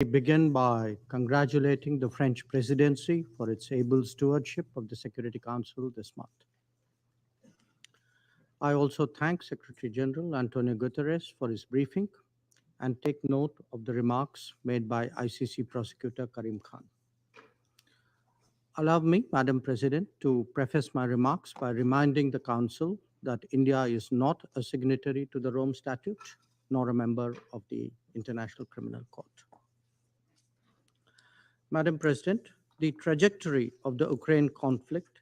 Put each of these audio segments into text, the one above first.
Begin by congratulating the French presidency for its able stewardship of the Security Council this month. I also thank Secretary General Antonio Guterres for his briefing and take note of the remarks made by ICC Prosecutor Karim Khan. Allow me, Madam President, to preface my remarks by reminding the Council that India is not a signatory to the Rome Statute nor a member of the International Criminal Court. Madam President, the trajectory of the Ukraine conflict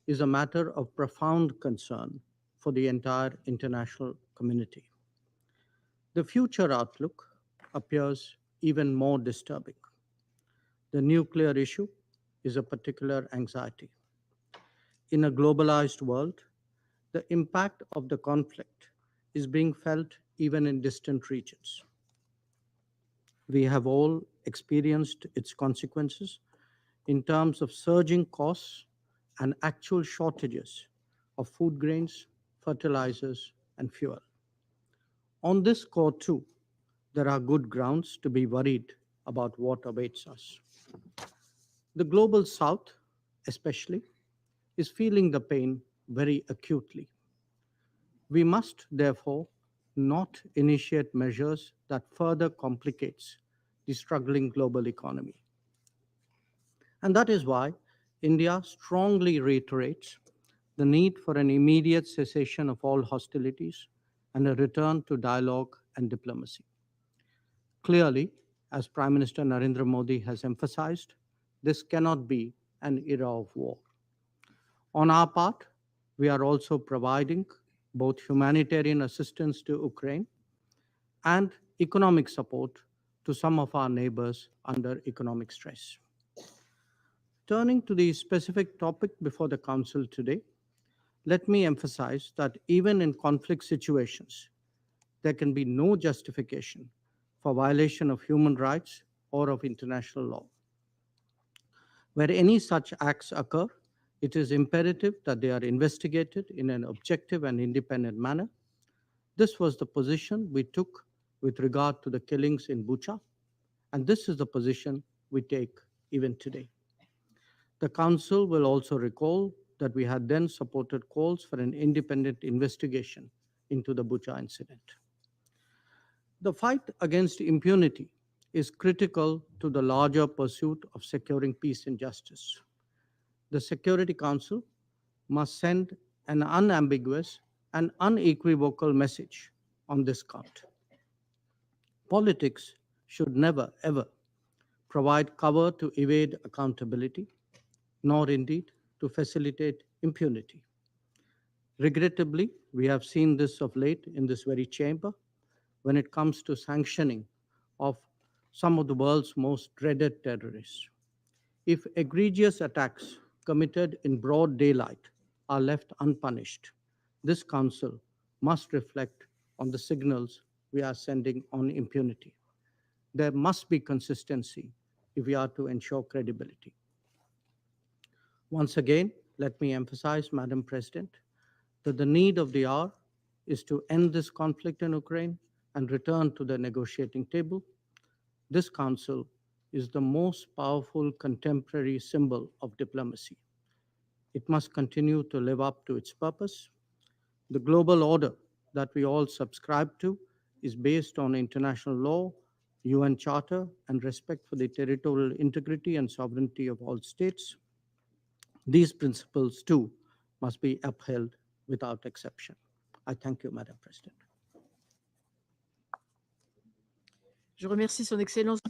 is a matter of profound concern for the entire international community. The future outlook appears even more disturbing. The nuclear issue is a particular anxiety. In a globalized world, the impact of the conflict is being felt even in distant regions. We have all experienced its consequences in terms of surging costs and actual shortages of food grains, fertilizers, and fuel. On this score, too, there are good grounds to be worried about what awaits us. The global south, especially, is feeling the pain very acutely. We must, therefore, not initiate measures that further complicates the struggling global economy. And that is why India strongly reiterates the need for an immediate cessation of all hostilities and a return to dialogue and diplomacy. Clearly, as Prime Minister Narendra Modi has emphasized, this cannot be an era of war. On our part, we are also providing both humanitarian assistance to Ukraine and economic support to some of our neighbors under economic stress. Turning to the specific topic before the Council today, let me emphasize that even in conflict situations, there can be no justification for violation of human rights or of international law. Where any such acts occur, it is imperative that they are investigated in an objective and independent manner. This was the position we took with regard to the killings in Bucha, and this is the position we take even today. The Council will also recall that we had then supported calls for an independent investigation into the Bucha incident. The fight against impunity is critical to the larger pursuit of securing peace and justice. The Security Council must send an unambiguous and unequivocal message on this count. Politics should never, ever provide cover to evade accountability, nor indeed to facilitate impunity. Regrettably, we have seen this of late in this very chamber when it comes to sanctioning of some of the world's most dreaded terrorists. If egregious attacks committed in broad daylight are left unpunished, this Council must reflect on the signals we are sending on impunity. There must be consistency if we are to ensure credibility. Once again, let me emphasize, Madam President, that the need of the hour is to end this conflict in Ukraine and return to the negotiating table. This Council is the most powerful contemporary symbol of diplomacy. It must continue to live up to its purpose. The global order that we all subscribe to is based on international law, UN Charter, and respect for the territorial integrity and sovereignty of all states. These principles, too, must be upheld without exception. I thank you, Madam President. Je remercie Son Excellence.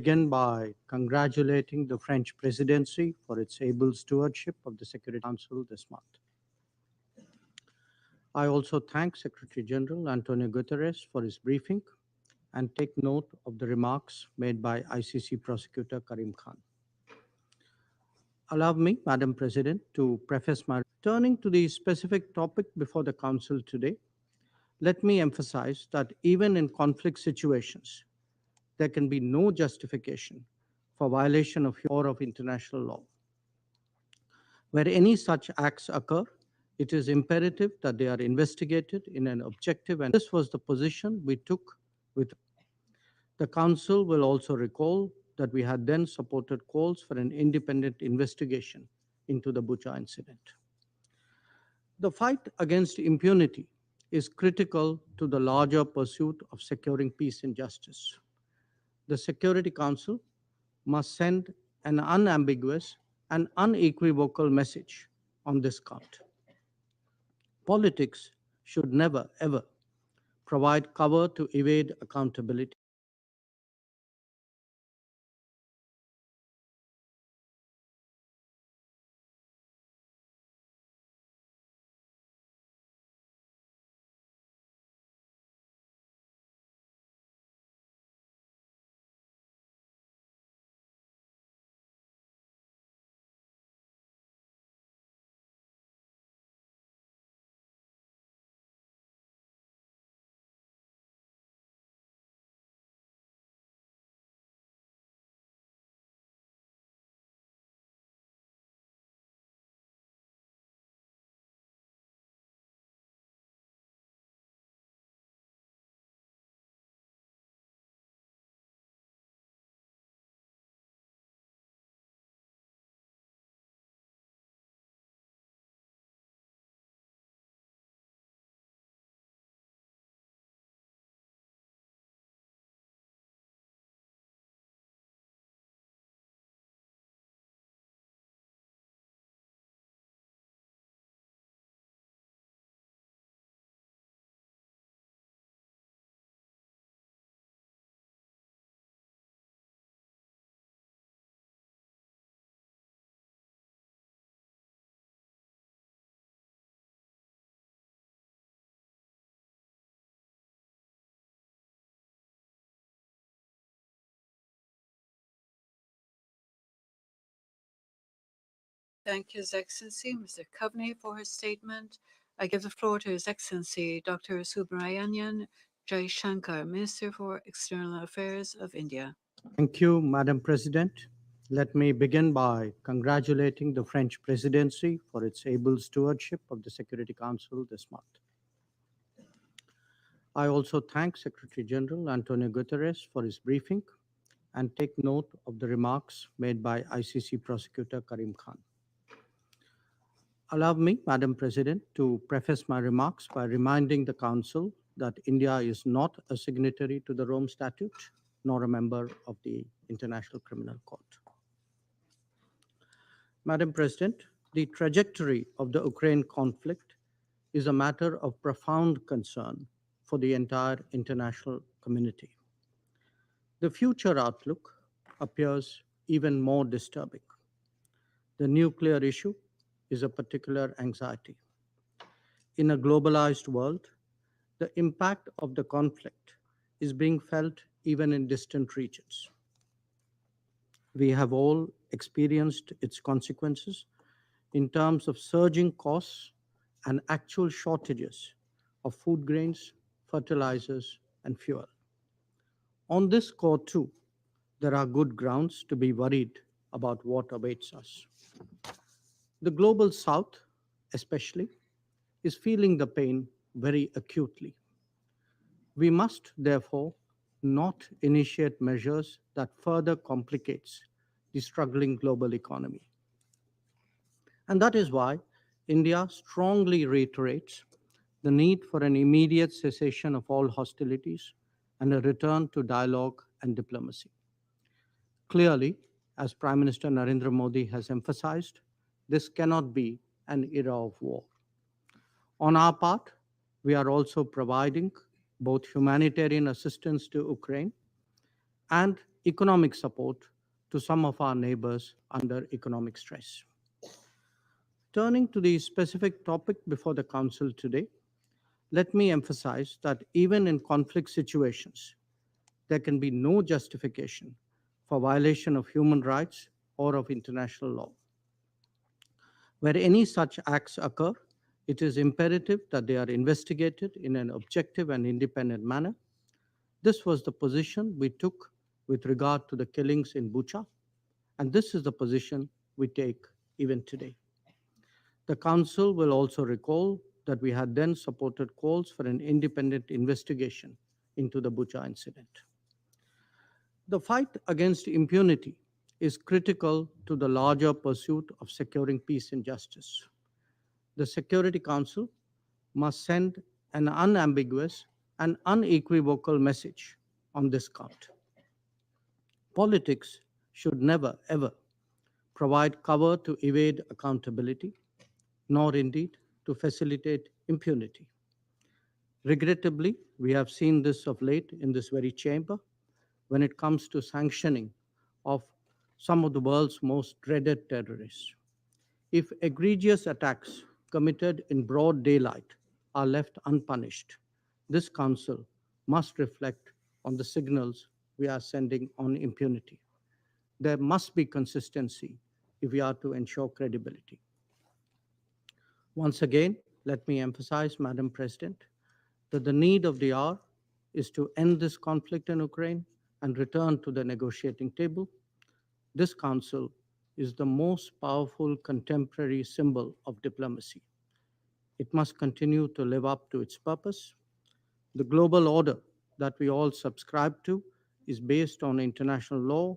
Begin by congratulating the French presidency for its able stewardship of the Security Council this month. I also thank Secretary General Antonio Guterres for his briefing and take note of the remarks made by ICC Prosecutor Karim Khan. Allow me, Madam President, to preface my turning to the specific topic before the Council today. Let me emphasize that even in conflict situations, there can be no justification for violation of or of international law. Where any such acts occur, it is imperative that they are investigated in an objective, and this was the position we took with the Council will also recall that we had then supported calls for an independent investigation into the Bucha incident. The fight against impunity is critical to the larger pursuit of securing peace and justice. The Security Council must send an unambiguous and unequivocal message on this count. Politics should never, ever provide cover to evade accountability. Thank His Excellency Mr. Coveney for his statement. I give the floor to His Excellency Dr. Subrahmanyan Jaishankar, Minister for External Affairs of India. Thank you, Madam President. Let me begin by congratulating the French presidency for its able stewardship of the Security Council this month. I also thank Secretary General Antonio Guterres for his briefing and take note of the remarks made by ICC Prosecutor Karim Khan. Allow me, Madam President, to preface my remarks by reminding the Council that India is not a signatory to the Rome Statute nor a member of the International Criminal Court. Madam President, the trajectory of the Ukraine conflict is a matter of profound concern for the entire international community. The future outlook appears even more disturbing. The nuclear issue is a particular anxiety. In a globalized world, the impact of the conflict is being felt even in distant regions. We have all experienced its consequences in terms of surging costs and actual shortages of food grains, fertilizers, and fuel. On this score, too, there are good grounds to be worried about what awaits us. The global south, especially, is feeling the pain very acutely. We must, therefore, not initiate measures that further complicates the struggling global economy. And that is why India strongly reiterates the need for an immediate cessation of all hostilities and a return to dialogue and diplomacy. Clearly, as Prime Minister Narendra Modi has emphasized, this cannot be an era of war. On our part, we are also providing both humanitarian assistance to Ukraine and economic support to some of our neighbors under economic stress. Turning to the specific topic before the Council today, let me emphasize that even in conflict situations, there can be no justification for violation of human rights or of international law. Where any such acts occur, it is imperative that they are investigated in an objective and independent manner. This was the position we took with regard to the killings in Bucha, and this is the position we take even today. The Council will also recall that we had then supported calls for an independent investigation into the Bucha incident. The fight against impunity is critical to the larger pursuit of securing peace and justice. The Security Council must send an unambiguous and unequivocal message on this count. Politics should never, ever provide cover to evade accountability, nor indeed to facilitate impunity. Regrettably, we have seen this of late in this very chamber when it comes to sanctioning of some of the world's most dreaded terrorists. If egregious attacks committed in broad daylight are left unpunished, this Council must reflect on the signals we are sending on impunity. There must be consistency if we are to ensure credibility. Once again, let me emphasize, Madam President, that the need of the hour is to end this conflict in Ukraine and return to the negotiating table. This Council is the most powerful contemporary symbol of diplomacy. It must continue to live up to its purpose. The global order that we all subscribe to is based on international law,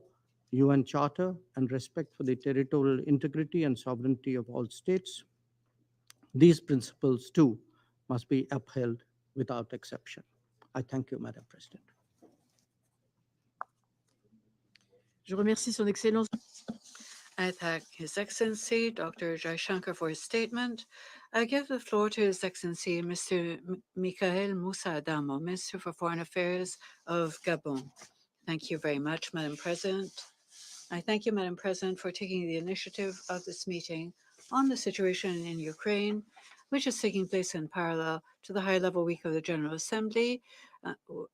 UN Charter, and respect for the territorial integrity and sovereignty of all states. These principles, too, must be upheld without exception. I thank you, Madam President. Je remercie Son Excellence. I thank His Excellency, Dr. Jaishankar, for his statement. I give the floor to His Excellency, Mr. Michael Moussa Adamo, Minister for Foreign Affairs of Gabon. Thank you very much, Madam President. I thank you, Madam President, for taking the initiative of this meeting on the situation in Ukraine, which is taking place in parallel to the high-level week of the General Assembly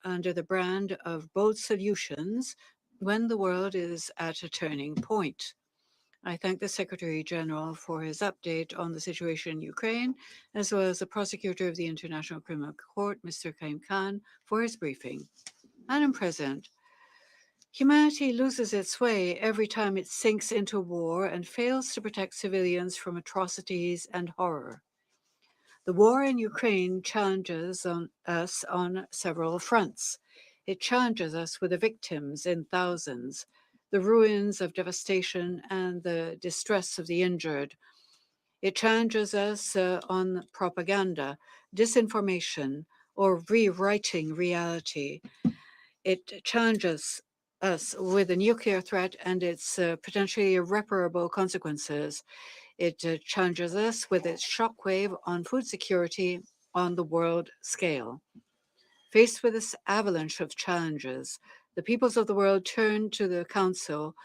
under the brand of bold solutions when the world is at a turning point. I thank the Secretary General for his update on the situation in Ukraine, as well as the Prosecutor of the International Criminal Court, Mr. Kaim Khan, for his briefing. Madam President, humanity loses its way every time it sinks into war and fails to protect civilians from atrocities and horror. The war in Ukraine challenges us on several fronts. It challenges us with the victims in thousands, the ruins of devastation and the distress of the injured. It challenges us on propaganda, disinformation, or rewriting reality. It challenges us with a nuclear threat and its potentially irreparable consequences. It challenges us with its shockwave on food security on the world scale. Faced with this avalanche of challenges, the peoples of the world turn to the Council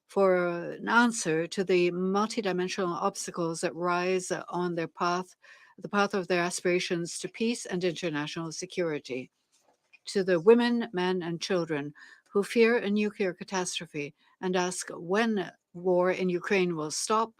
for an answer to the multidimensional obstacles that rise on their path, the path of their aspirations to peace and international security. To the women, men, and children who fear a nuclear catastrophe and ask when war in Ukraine will stop,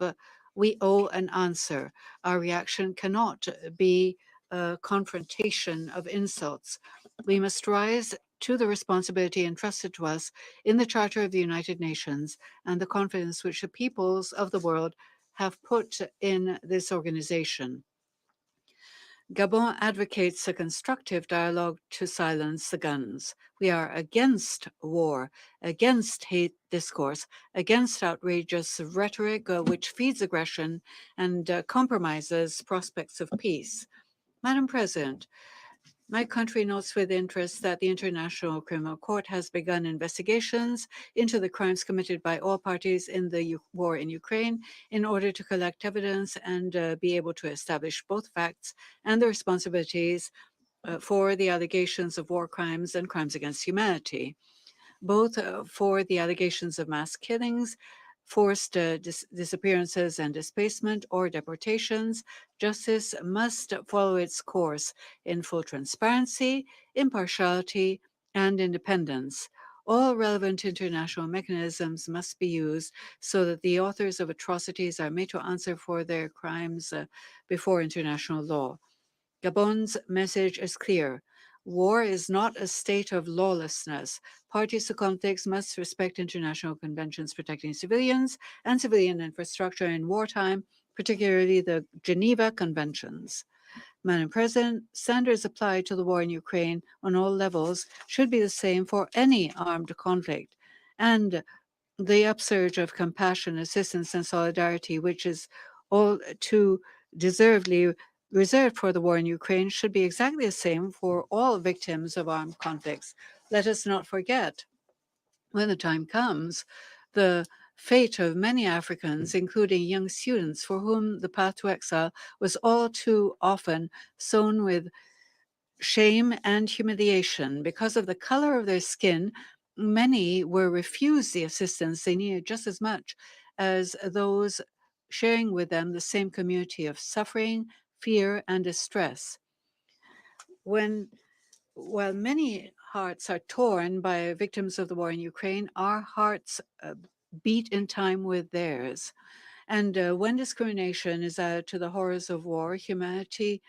we owe an answer. Our reaction cannot be a confrontation of insults. We must rise to the responsibility entrusted to us in the Charter of the United Nations and the confidence which the peoples of the world have put in this organization. Gabon advocates a constructive dialogue to silence the guns. We are against war, against hate discourse, against outrageous rhetoric which feeds aggression and compromises prospects of peace. Madam President, my country notes with interest that the International Criminal Court has begun investigations into the crimes committed by all parties in the war in Ukraine in order to collect evidence and be able to establish both facts and the responsibilities for the allegations of war crimes and crimes against humanity, both for the allegations of mass killings, forced disappearances and displacement, or deportations. Justice must follow its course in full transparency, impartiality, and independence. All relevant international mechanisms must be used so that the authors of atrocities are made to answer for their crimes before international law. Gabon's message is clear. War is not a state of lawlessness. Parties to conflicts must respect international conventions protecting civilians and civilian infrastructure in wartime, particularly the Geneva Conventions. Madam President, standards applied to the war in Ukraine on all levels should be the same for any armed conflict. And the upsurge of compassion, assistance, and solidarity, which is all too deservedly reserved for the war in Ukraine, should be exactly the same for all victims of armed conflicts. Let us not forget, when the time comes, the fate of many Africans, including young students for whom the path to exile was all too often sown with shame and humiliation. Because of the color of their skin, many were refused the assistance they needed just as much as those sharing with them the same community of suffering, fear, and distress. While many hearts are torn by victims of the war in Ukraine, our hearts beat in time with theirs. And when discrimination is added to the horrors of war, humanity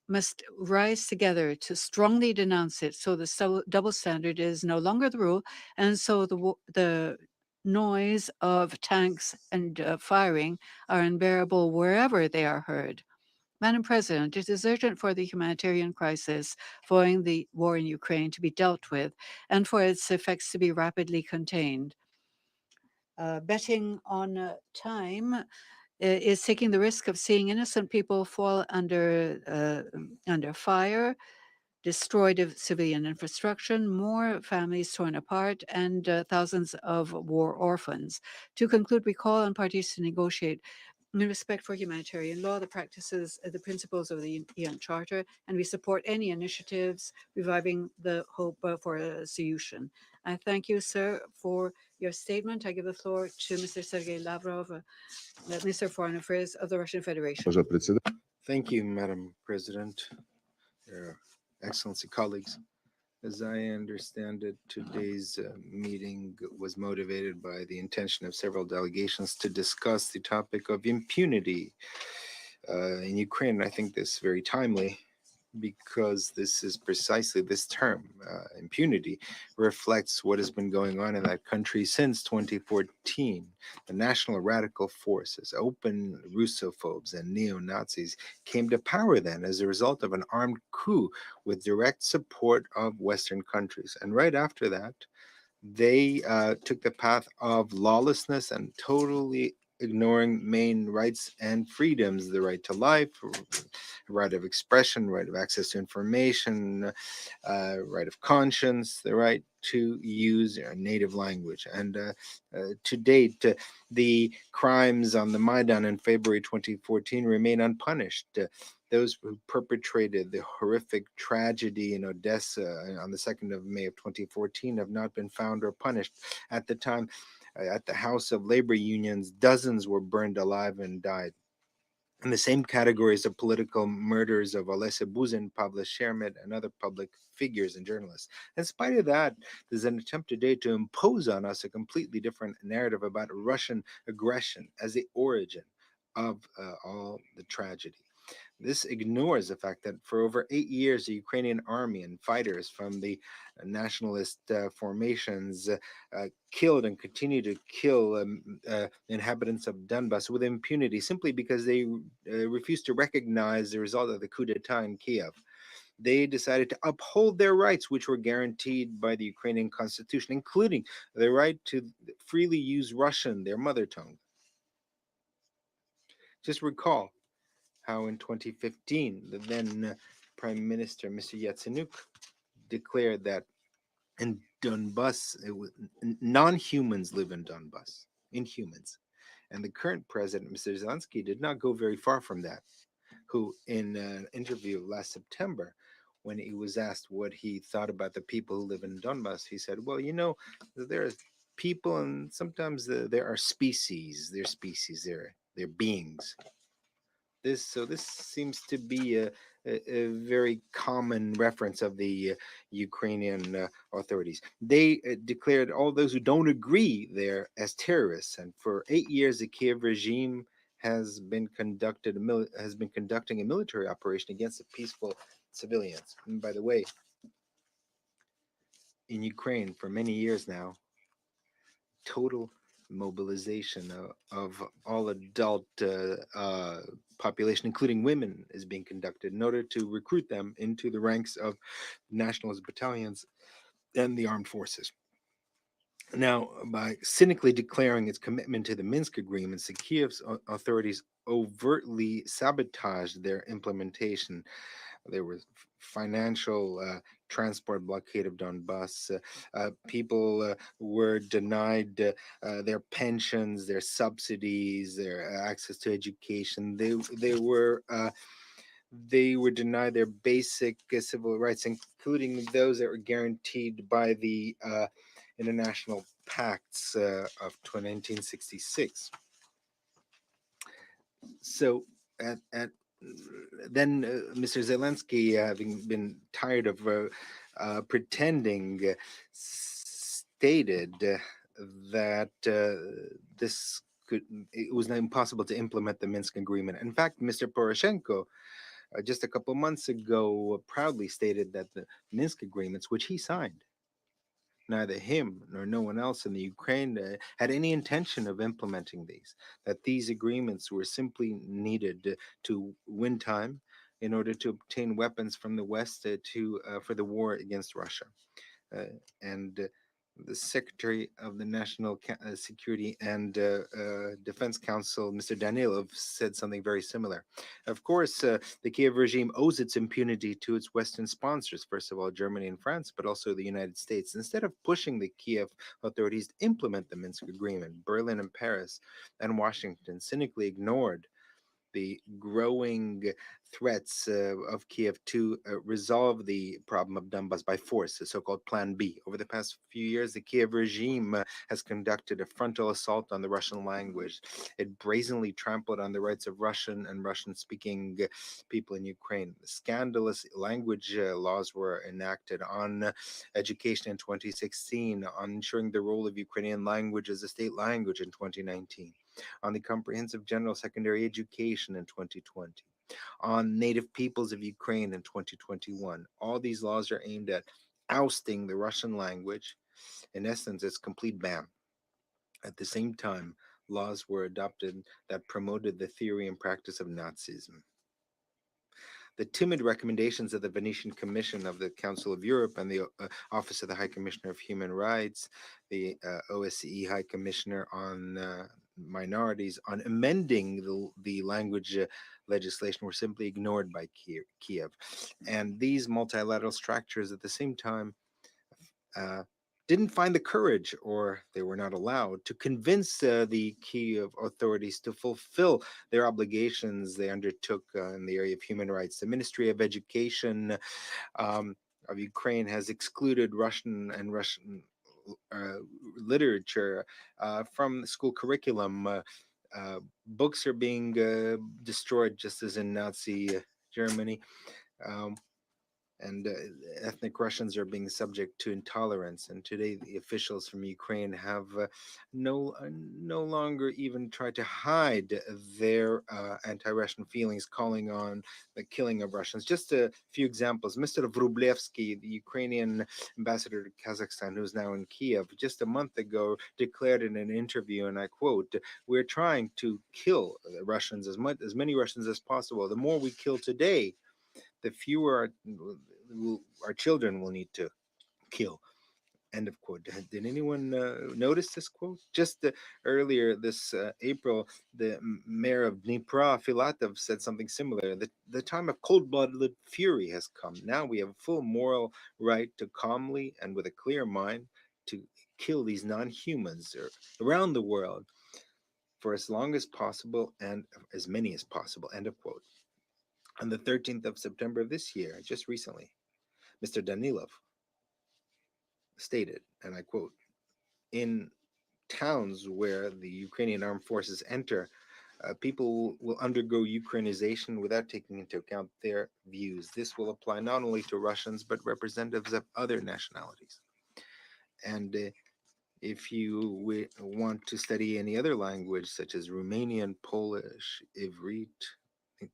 must rise together to strongly denounce it so the double standard is no longer the rule, and so the noise of tanks and firing are unbearable wherever they are heard. Madam President, it is urgent for the humanitarian crisis following the war in Ukraine to be dealt with and for its effects to be rapidly contained. Betting on time is taking the risk of seeing innocent people fall under fire, destroyed of civilian infrastructure, more families torn apart, and thousands of war orphans. To conclude, we call on parties to negotiate in respect for humanitarian law, the practices, the principles of the UN Charter, and we support any initiatives reviving the hope for a solution. I thank you, sir, for your statement. I give the floor to Mr. Sergei Lavrov, Minister of Foreign Affairs of the Russian Federation. Thank you, Madam President, Your Excellency, colleagues. As I understand it, today's meeting was motivated by the intention of several delegations to discuss the topic of impunity in Ukraine. I think this is very timely because this is precisely this term, impunity, reflects what has been going on in that country since 2014. The national radical forces, open Russophobes and neo-Nazis came to power then as a result of an armed coup with direct support of Western countries. And right after that, they took the path of lawlessness and totally ignoring main rights and freedoms, the right to life, right of expression, right of access to information, right of conscience, the right to use our native language. And to date, the crimes on the Maidan in February 2014 remain unpunished. Those who perpetrated the horrific tragedy in Odessa on the 2nd of May of 2014 have not been found or punished. At the time, at the House of Labor Unions, dozens were burned alive and died. In the same categories of political murders of Olesa Buzyn, Pavle Shermit, and other public figures and journalists. In spite of that, there's an attempt today to impose on us a completely different narrative about Russian aggression as the origin of all the tragedy. This ignores the fact that for over 8 years, the Ukrainian army and fighters from the nationalist formations killed and continue to kill inhabitants of Donbass with impunity simply because they refused to recognize the result of the coup d'etat in Kiev. They decided to uphold their rights, which were guaranteed by the Ukrainian constitution, including the right to freely use Russian, their mother tongue. Just recall how in 2015, the then Prime Minister, Mr. Yatsenyuk, declared that in Donbass, non-humans live in Donbass, inhumans. And the current president, Mr. Zelensky, did not go very far from that, who in an interview last September, when he was asked what he thought about the people who live in Donbass, he said, well, you know, there are people and sometimes there are species, they're beings. this seems to be a very common reference of the Ukrainian authorities. They declared all those who don't agree there as terrorists, and for 8 years, the Kiev regime has been conducting a military operation against the peaceful civilians. And by the way, in Ukraine for many years now, total mobilization of all adult population, including women, is being conducted in order to recruit them into the ranks of nationalist battalions and the armed forces. Now, by cynically declaring its commitment to the Minsk agreements, the Kiev's authorities overtly sabotaged their implementation. There was financial transport blockade of Donbass. People were denied their pensions, their subsidies, their access to education. They were denied their basic civil rights, including those that were guaranteed by the international pacts of 1966. So at then Mr. Zelensky, having been tired of pretending, stated that this it was impossible to implement the Minsk agreement. In fact, Mr. Poroshenko, just a couple months ago, proudly stated that the Minsk agreements, which he signed, neither him nor no one else in the Ukraine had any intention of implementing these, that these agreements were simply needed to win time in order to obtain weapons from the West for the war against Russia. And the Secretary of the National Security and Defense Council, Mr. Danilov, said something very similar. Of course, the Kiev regime owes its impunity to its Western sponsors, first of all, Germany and France, but also the United States. Instead of pushing the Kiev authorities to implement the Minsk agreement, Berlin and Paris and Washington cynically ignored the growing threats of Kiev to resolve the problem of Donbass by force, the so-called Plan B. Over the past few years, the Kiev regime has conducted a frontal assault on the Russian language. It brazenly trampled on the rights of Russian and Russian-speaking people in Ukraine. Scandalous language laws were enacted on education in 2016, on ensuring the role of Ukrainian language as a state language in 2019, on the comprehensive general secondary education in 2020, on native peoples of Ukraine in 2021. All these laws are aimed at ousting the Russian language. In essence, it's complete ban. At the same time, laws were adopted that promoted the theory and practice of Nazism. The timid recommendations of the Venetian Commission of the Council of Europe and the Office of the High Commissioner of Human Rights, the OSCE High Commissioner on minorities, on amending the language legislation were simply ignored by Kiev. And these multilateral structures at the same time didn't find the courage, or they were not allowed, to convince the Kiev authorities to fulfill their obligations they undertook in the area of human rights. The Ministry of Education of Ukraine has excluded Russian literature from the school curriculum. Books are being destroyed, just as in Nazi Germany. And ethnic Russians are being subject to intolerance. And today, the officials from Ukraine have no longer even tried to hide their anti-Russian feelings, calling on the killing of Russians. Just a few examples. Mr. Vrublevsky, the Ukrainian ambassador to Kazakhstan, who's now in Kiev, just a month ago declared in an interview, and I quote, "We're trying to kill the Russians as many Russians as possible. The more we kill today, the fewer our children will need to kill." End of quote. Did anyone notice this quote? Just earlier this April, the mayor of Dnipro, Filatov, said something similar. The time of cold-blooded fury has come. Now we have a full moral right to calmly and with a clear mind to kill these non-humans around the world for as long as possible and as many as possible. End of quote. On the 13th of September of this year, just recently, Mr. Danilov stated, and I quote, "In towns where the Ukrainian armed forces enter, people will undergo Ukrainization without taking into account their views. This will apply not only to Russians, but representatives of other nationalities. And if you want to study any other language, such as Romanian, Polish, Ivrit,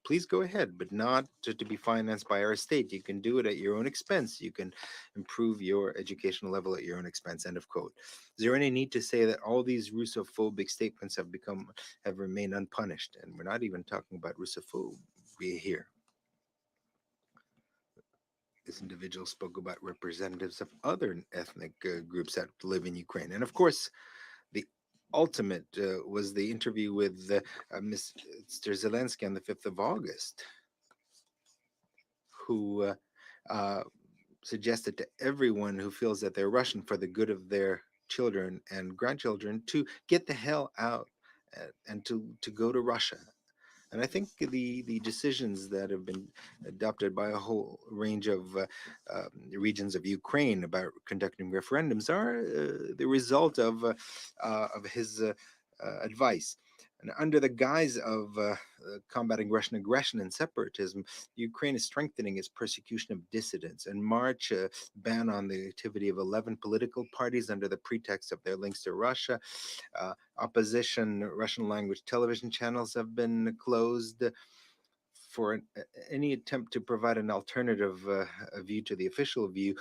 please go ahead, but not to be financed by our state. You can do it at your own expense. You can improve your educational level at your own expense. End of quote. Is there any need to say that all these Russophobic statements have remained unpunished? And we're not even talking about Russophobia here. This individual spoke about representatives of other ethnic groups that live in Ukraine. And of course, the ultimate was the interview with Mr. Zelensky on the 5th of August, who suggested to everyone who feels that they're Russian for the good of their children and grandchildren to get the hell out and to go to Russia. And I think the decisions that have been adopted by a whole range of regions of Ukraine about conducting referendums are the result of his advice. And under the guise of combating Russian aggression and separatism, Ukraine is strengthening its persecution of dissidents. In March, a ban on the activity of 11 political parties under the pretext of their links to Russia. Opposition Russian language television channels have been closed for any attempt to provide an alternative view to the official view.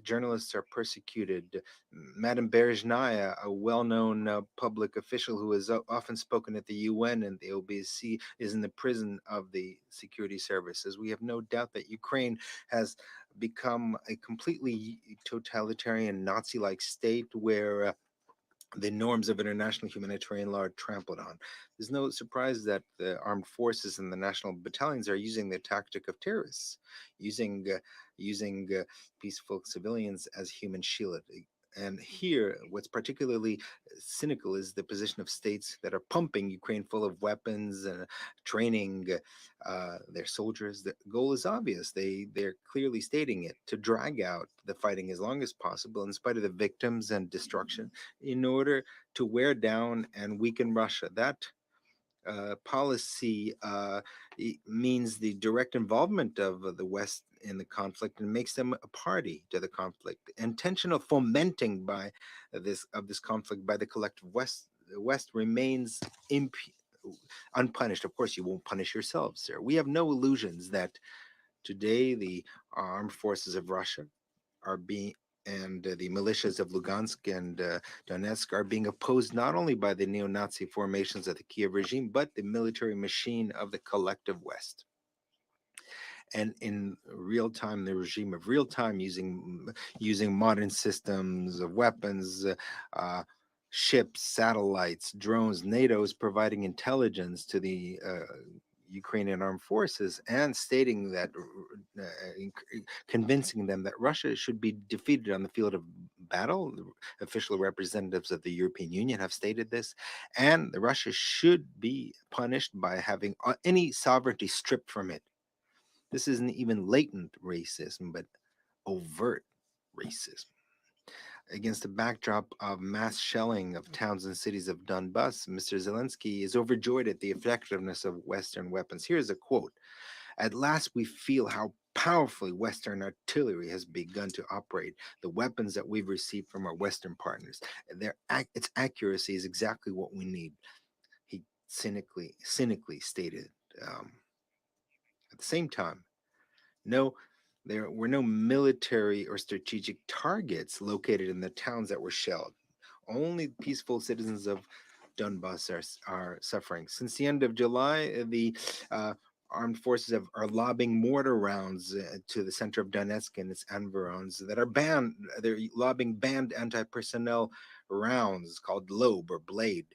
Journalists are persecuted. Madame Berezhnaya, a well-known public official who has often spoken at the UN and the OBSE, is in the prison of the security services. We have no doubt that Ukraine has become a completely totalitarian Nazi-like state where the norms of international humanitarian law are trampled on. There's no surprise that the armed forces and the national battalions are using the tactic of terrorists, using peaceful civilians as human shield. And here, what's particularly cynical is the position of states that are pumping Ukraine full of weapons and training their soldiers. The goal is obvious. They're clearly stating it, to drag out the fighting as long as possible in spite of the victims and destruction in order to wear down and weaken Russia. That policy means the direct involvement of the West in the conflict and makes them a party to the conflict. Intentional fomenting of this conflict by the collective West remains unpunished. Of course, you won't punish yourselves, sir. We have no illusions that today the armed forces of Russia are being and the militias of Lugansk and Donetsk are being opposed not only by the neo-Nazi formations of the Kiev regime, but the military machine of the collective West. And in real time, the regime of real time using modern systems of weapons, ships, satellites, drones. NATO is providing intelligence to the Ukrainian armed forces and stating that, convincing them that Russia should be defeated on the field of battle. The official representatives of the European Union have stated this, and Russia should be punished by having any sovereignty stripped from it. This isn't even latent racism, but overt racism. Against the backdrop of mass shelling of towns and cities of Donbass, Mr. Zelensky is overjoyed at the effectiveness of Western weapons. Here's a quote. At last, we feel how powerfully Western artillery has begun to operate. The weapons that we've received from our Western partners, its accuracy is exactly what we need. He cynically stated. At the same time, there were no military or strategic targets located in the towns that were shelled. Only peaceful citizens of Donbass are suffering. Since the end of July, the armed forces are lobbing mortar rounds to the center of Donetsk and its environs that are banned. They're lobbing banned anti-personnel rounds called lobe or blade.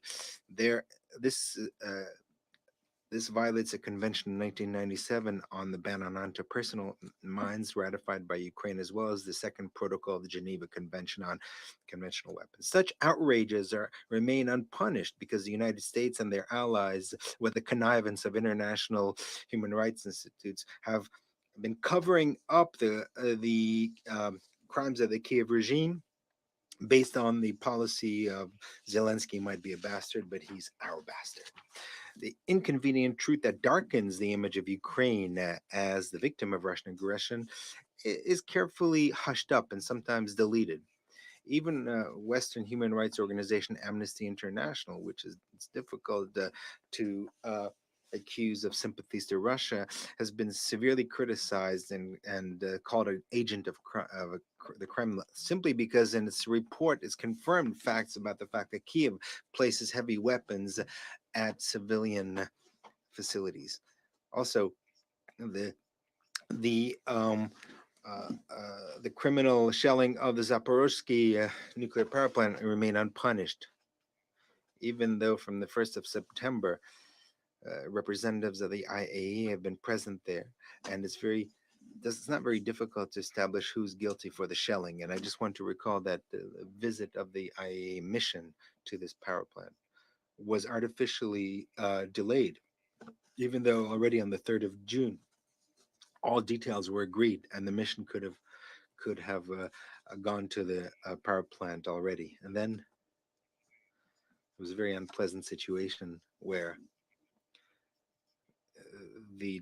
This violates a convention in 1997 on the ban on anti-personnel mines ratified by Ukraine, as well as the second protocol of the Geneva Convention on Conventional Weapons. Such outrages remain unpunished because the United States and their allies, with the connivance of international human rights institutes, have been covering up the crimes of the Kiev regime based on the policy of Zelensky, might be a bastard, but he's our bastard. The inconvenient truth that darkens the image of Ukraine as the victim of Russian aggression is carefully hushed up and sometimes deleted. Even Western human rights organization Amnesty International, which is it's difficult to accuse of sympathies to Russia, has been severely criticized and called an agent of the Kremlin, simply because in its report it's confirmed facts about the fact that Kiev places heavy weapons at civilian facilities. Also, the the um, the criminal shelling of the Zaporozhye nuclear power plant remain unpunished, even though from the 1st of September, representatives of the IAEA have been present there, and it's not very difficult to establish who's guilty for the shelling. And I just want to recall that the visit of the IAEA mission to this power plant was artificially delayed, even though already on the 3rd of June, all details were agreed, and the mission could have gone to the power plant already. And then it was a very unpleasant situation where the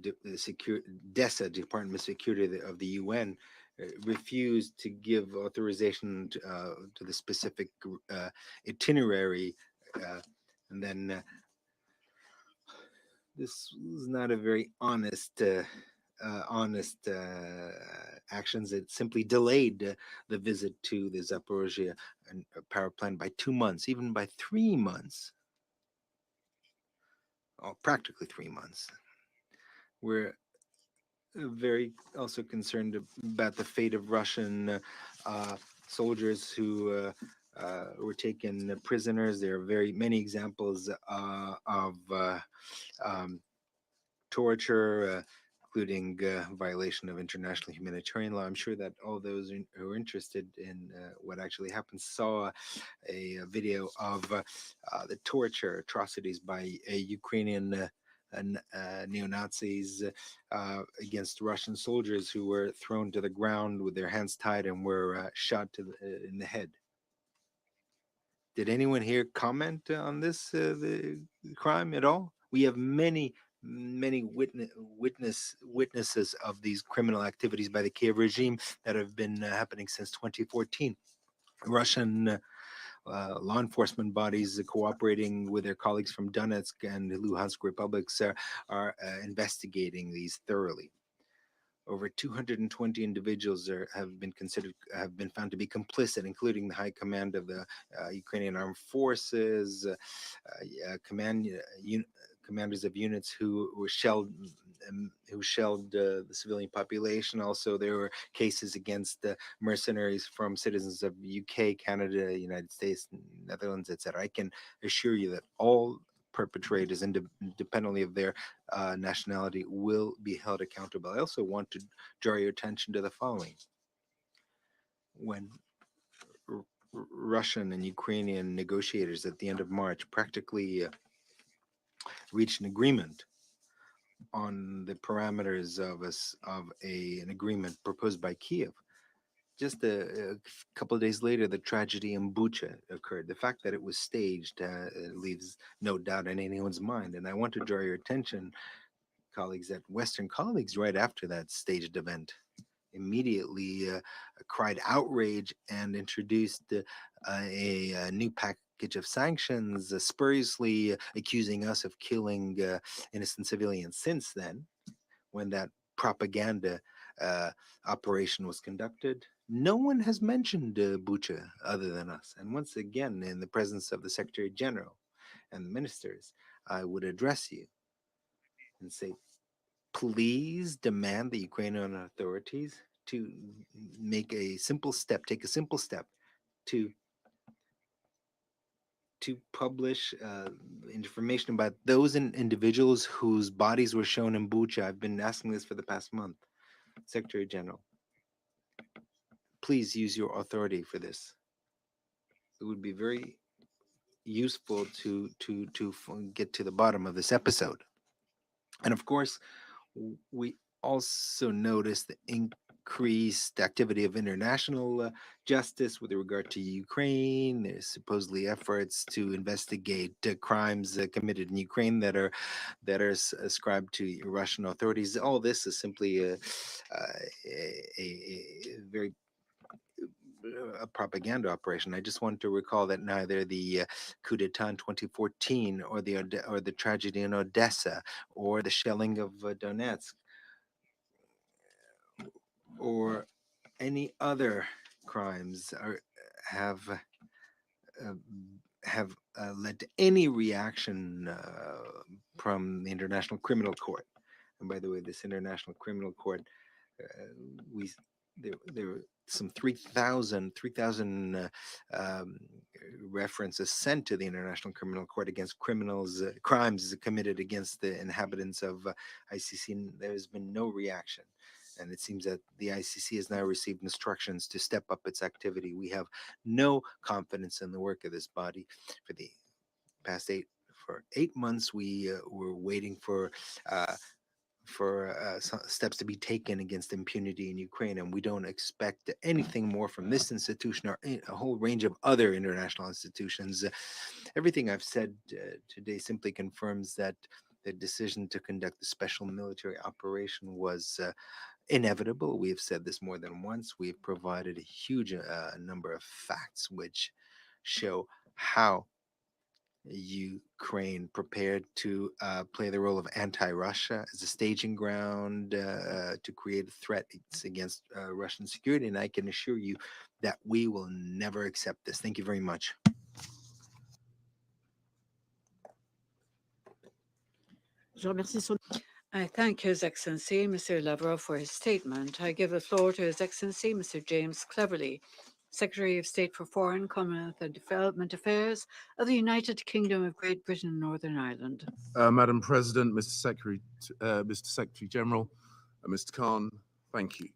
DESA, Department of Security of the UN, refused to give authorization to the specific itinerary, and then this was not a very honest actions. It simply delayed the visit to the Zaporozhye power plant by 2 months, even by 3 months, or practically 3 months. We're very also concerned about the fate of Russian soldiers who were taken prisoners. There are very many examples of torture, including violation of international humanitarian law. I'm sure that all those who are interested in what actually happened saw a video of the torture atrocities by Ukrainian neo-Nazis against Russian soldiers who were thrown to the ground with their hands tied and were shot in the head. Did anyone here comment on this the crime at all? We have many witnesses of these criminal activities by the Kiev regime that have been happening since 2014. Russian law enforcement bodies cooperating with their colleagues from Donetsk and Luhansk republics are investigating these thoroughly. Over 220 individuals have been found to be complicit, including the high command of the Ukrainian armed forces, commanders of units who shelled the civilian population. Also, there were cases against mercenaries from citizens of UK, Canada, United States, Netherlands, etc. I can assure you that all perpetrators, independently of their nationality, will be held accountable. I also want to draw your attention to the following. When Russian and Ukrainian negotiators at the end of March practically reached an agreement on the parameters of an agreement proposed by Kiev, just a couple of days later, the tragedy in Bucha occurred. The fact that it was staged leaves no doubt in anyone's mind. And I want to draw your attention, colleagues, that Western colleagues, right after that staged event, immediately cried outrage and introduced a new package of sanctions, spuriously accusing us of killing innocent civilians. Since then, when that propaganda operation was conducted, no one has mentioned Bucha other than us. And once again, in the presence of the Secretary General and the ministers, I would address you and say, please demand the Ukrainian authorities to make a simple step, take a simple step to publish information about those individuals whose bodies were shown in Bucha. I've been asking this for the past month. Secretary General, please use your authority for this. It would be very useful to get to the bottom of this episode. And of course, we also noticed the increased activity of international justice with regard to Ukraine. There's supposedly efforts to investigate crimes committed in Ukraine that are ascribed to Russian authorities. All this is simply a very a propaganda operation. I just want to recall that neither the coup d'état in 2014 or the tragedy in Odessa or the shelling of Donetsk or any other crimes have uh, led to any reaction from the International Criminal Court. And by the way, this International Criminal Court, we there were some 3,000 references sent to the International Criminal Court against crimes committed against the inhabitants of ICC. And there has been no reaction. And it seems that the ICC has now received instructions to step up its activity. We have no confidence in the work of this body. For the past 8 months, we were waiting for steps to be taken against impunity in Ukraine, and we don't expect anything more from this institution or a whole range of other international institutions. Everything I've said today simply confirms that the decision to conduct the special military operation was inevitable. We have said this more than once. We've provided a huge number of facts which show how Ukraine prepared to play the role of anti-Russia as a staging ground to create a threat against Russian security. And I can assure you that we will never accept this. Thank you very much. Je remercie son I thank His Excellency, Mr. Lavrov, for his statement. I give the floor to His Excellency, Mr. James Cleverly, Secretary of State for Foreign, Commonwealth and Development Affairs of the United Kingdom of Great Britain and Northern Ireland. Madam President, Mr. Secretary General, Mr. Khan, thank you.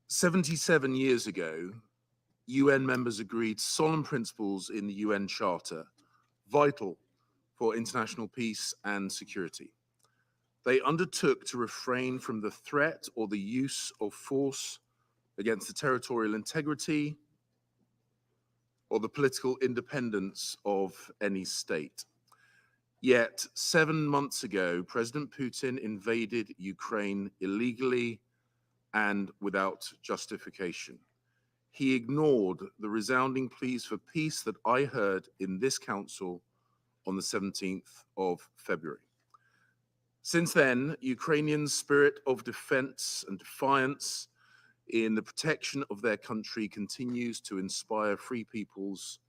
77 years ago, UN members agreed solemn principles in the UN Charter, vital for international peace and security. They undertook to refrain from the threat or the use of force against the territorial integrity or the political independence of any state. Yet 7 months ago, President Putin invaded Ukraine illegally and without justification. He ignored the resounding pleas for peace that I heard in this council on the 17th of February. Since then, Ukrainians' spirit of defense and defiance in the protection of their country continues to inspire free peoples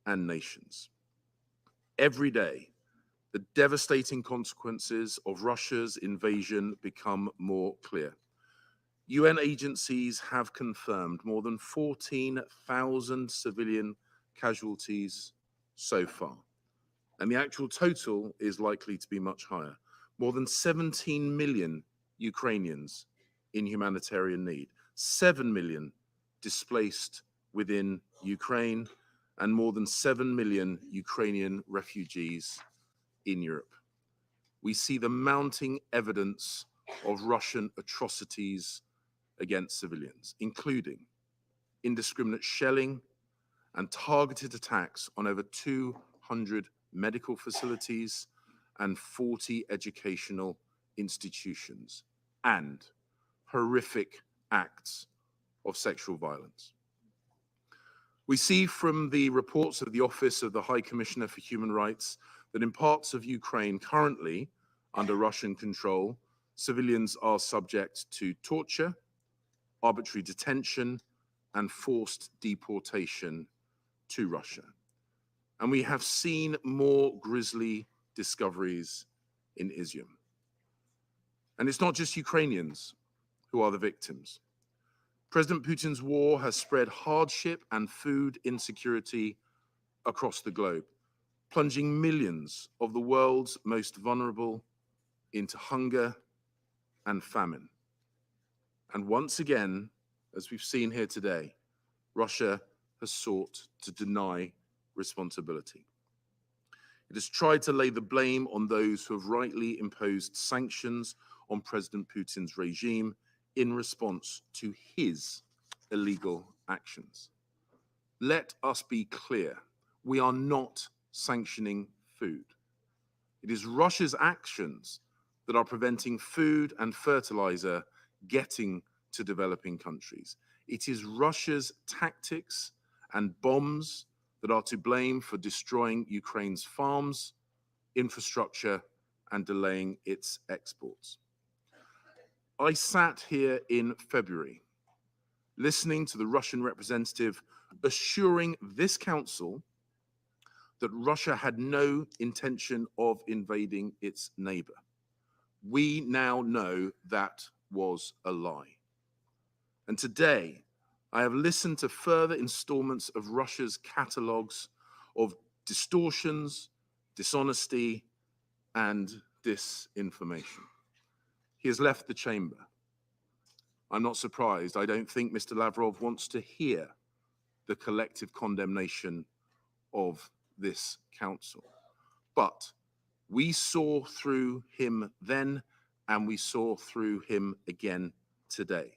and nations. Every day, the devastating consequences of Russia's invasion become more clear. UN agencies have confirmed more than 14,000 civilian casualties so far, and the actual total is likely to be much higher. More than 17 million Ukrainians in humanitarian need, 7 million displaced within Ukraine, and more than 7 million Ukrainian refugees in Europe. We see the mounting evidence of Russian atrocities against civilians, including indiscriminate shelling and targeted attacks on over 200 medical facilities and 40 educational institutions, and horrific acts of sexual violence. We see from the reports of the Office of the High Commissioner for Human Rights that in parts of Ukraine currently under Russian control, civilians are subject to torture, arbitrary detention, and forced deportation to Russia. And we have seen more grisly discoveries in Izium. And it's not just Ukrainians who are the victims. President Putin's war has spread hardship and food insecurity across the globe, plunging millions of the world's most vulnerable into hunger and famine. And once again, as we've seen here today, Russia has sought to deny responsibility. It has tried to lay the blame on those who have rightly imposed sanctions on President Putin's regime, in response to his illegal actions. Let us be clear, we are not sanctioning food. It is Russia's actions that are preventing food and fertilizer getting to developing countries. It is Russia's tactics and bombs that are to blame for destroying Ukraine's farms, infrastructure, and delaying its exports. I sat here in February, listening to the Russian representative assuring this council that Russia had no intention of invading its neighbor. We now know that was a lie. And today, I have listened to further installments of Russia's catalogues of distortions, dishonesty, and disinformation. He has left the chamber. I'm not surprised. I don't think Mr. Lavrov wants to hear the collective condemnation of this council. But we saw through him then, and we saw through him again today.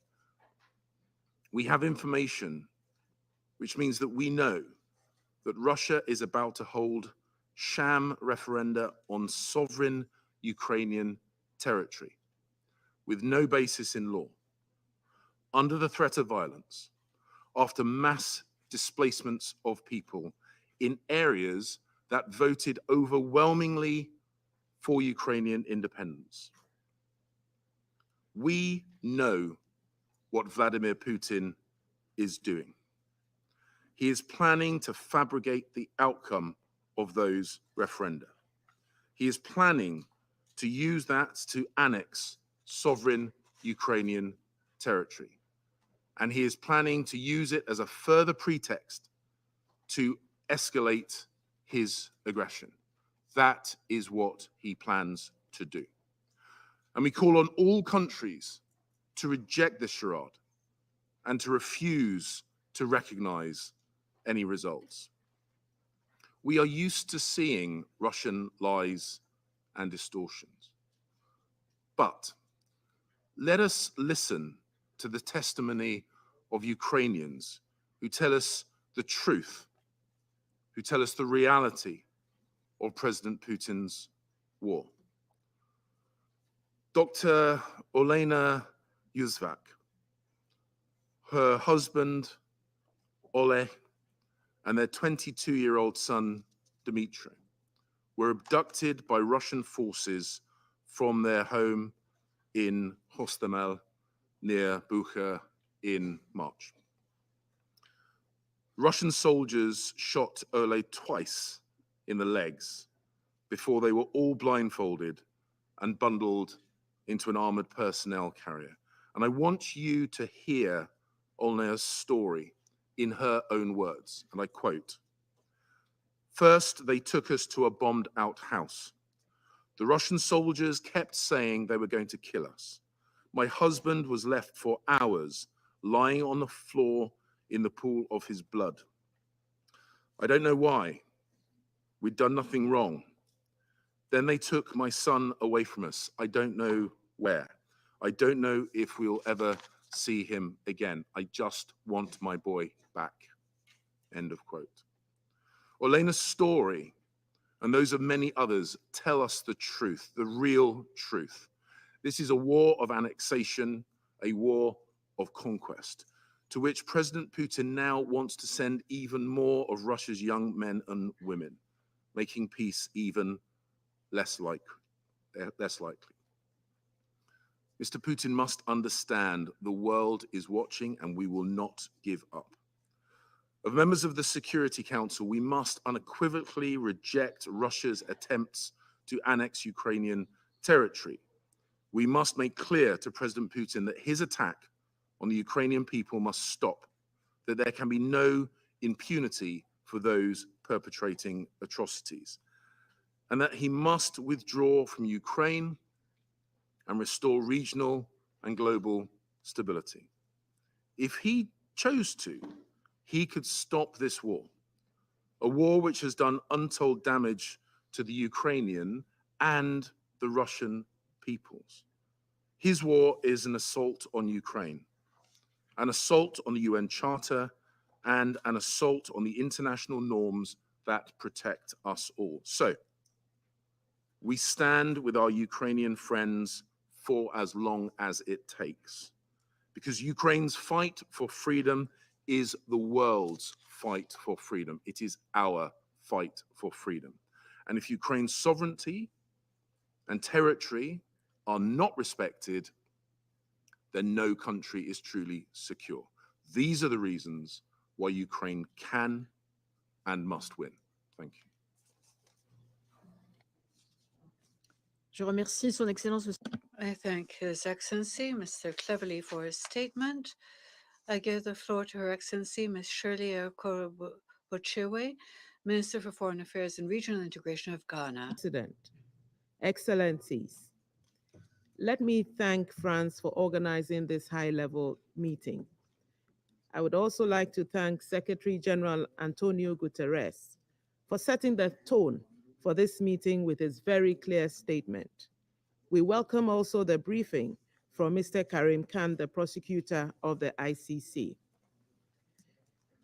We have information, which means that we know that Russia is about to hold sham referenda on sovereign Ukrainian territory with no basis in law, under the threat of violence, after mass displacements of people in areas that voted overwhelmingly for Ukrainian independence. We know what Vladimir Putin is doing. He is planning to fabricate the outcome of those referenda. He is planning to use that to annex sovereign Ukrainian territory. And he is planning to use it as a further pretext to escalate his aggression. That is what he plans to do. And we call on all countries to reject this charade and to refuse to recognize any results. We are used to seeing Russian lies and distortions. But let us listen to the testimony of Ukrainians who tell us the truth, who tell us the reality of President Putin's war. Dr. Olena Yuzvak, her husband, Ole, and their 22-year-old son, Dmitry, were abducted by Russian forces from their home in Hostomel near Bucha in March. Russian soldiers shot Ole twice in the legs before they were all blindfolded and bundled into an armored personnel carrier. And I want you to hear Olena's story in her own words, and I quote, "First, they took us to a bombed out house. The Russian soldiers kept saying they were going to kill us. My husband was left for hours lying on the floor in the pool of his blood. I don't know why. We'd done nothing wrong. Then they took my son away from us. I don't know where. I don't know if we'll ever see him again. I just want my boy back." End of quote. Olena's story and those of many others tell us the truth, the real truth. This is a war of annexation, a war of conquest, to which President Putin now wants to send even more of Russia's young men and women, making peace even less likely. Mr. Putin must understand the world is watching and we will not give up. Of members of the Security Council, we must unequivocally reject Russia's attempts to annex Ukrainian territory. We must make clear to President Putin that his attack on the Ukrainian people must stop, that there can be no impunity for those perpetrating atrocities, and that he must withdraw from Ukraine and restore regional and global stability. If he chose to, he could stop this war, a war which has done untold damage to the Ukrainian and the Russian peoples. His war is an assault on Ukraine, an assault on the UN Charter, and an assault on the international norms that protect us all. So, we stand with our Ukrainian friends for as long as it takes, because Ukraine's fight for freedom is the world's fight for freedom. It is our fight for freedom. And if Ukraine's sovereignty and territory are not respected, then no country is truly secure. These are the reasons why Ukraine can and must win. Thank you. Je remercie Son Excellence, I thank His Excellency, Mr. Cleverly, for his statement. I give the floor to Her Excellency, Ms. Shirley Okorobochiwe, Minister for Foreign Affairs and Regional Integration of Ghana. President, Excellencies, let me thank France for organizing this high-level meeting. I would also like to thank Secretary General Antonio Guterres for setting the tone for this meeting with his very clear statement. We welcome also the briefing from Mr. Karim Khan, the prosecutor of the ICC.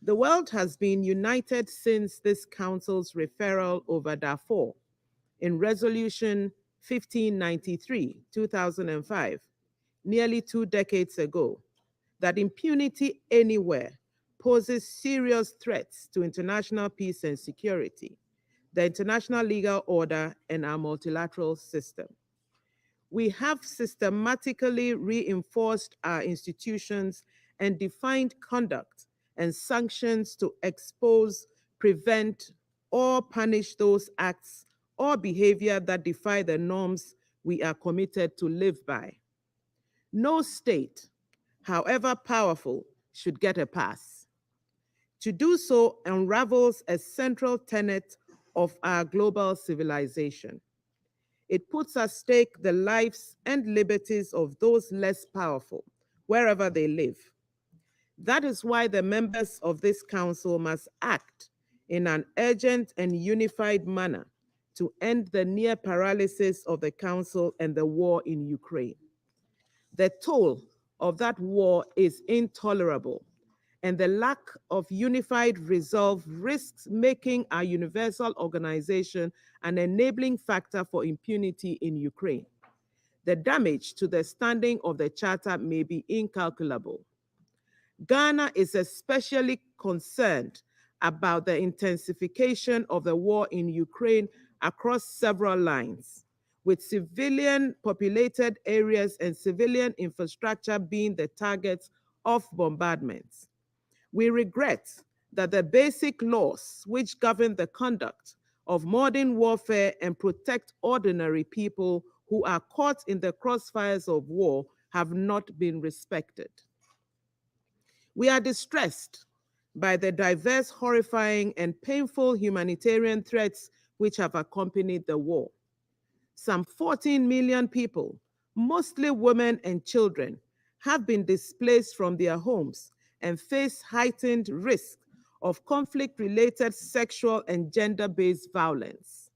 The world has been united since this council's referral over Darfur in Resolution 1593, 2005, nearly 2 decades ago, that impunity anywhere poses serious threats to international peace and security, the international legal order, and our multilateral system. We have systematically reinforced our institutions and defined conduct and sanctions to expose, prevent, or punish those acts or behavior that defy the norms we are committed to live by. No state, however powerful, should get a pass. To do so unravels a central tenet of our global civilization. It puts at stake the lives and liberties of those less powerful, wherever they live. That is why the members of this council must act in an urgent and unified manner to end the near paralysis of the council and the war in Ukraine. The toll of that war is intolerable, and the lack of unified resolve risks making our universal organization an enabling factor for impunity in Ukraine. The damage to the standing of the Charter may be incalculable. Ghana is especially concerned about the intensification of the war in Ukraine across several lines, with civilian populated areas and civilian infrastructure being the targets of bombardments. We regret that the basic laws which govern the conduct of modern warfare and protect ordinary people who are caught in the crossfires of war have not been respected. We are distressed by the diverse, horrifying, and painful humanitarian threats which have accompanied the war. Some 14 million people, mostly women and children, have been displaced from their homes and face heightened risk of conflict-related sexual and gender-based violence.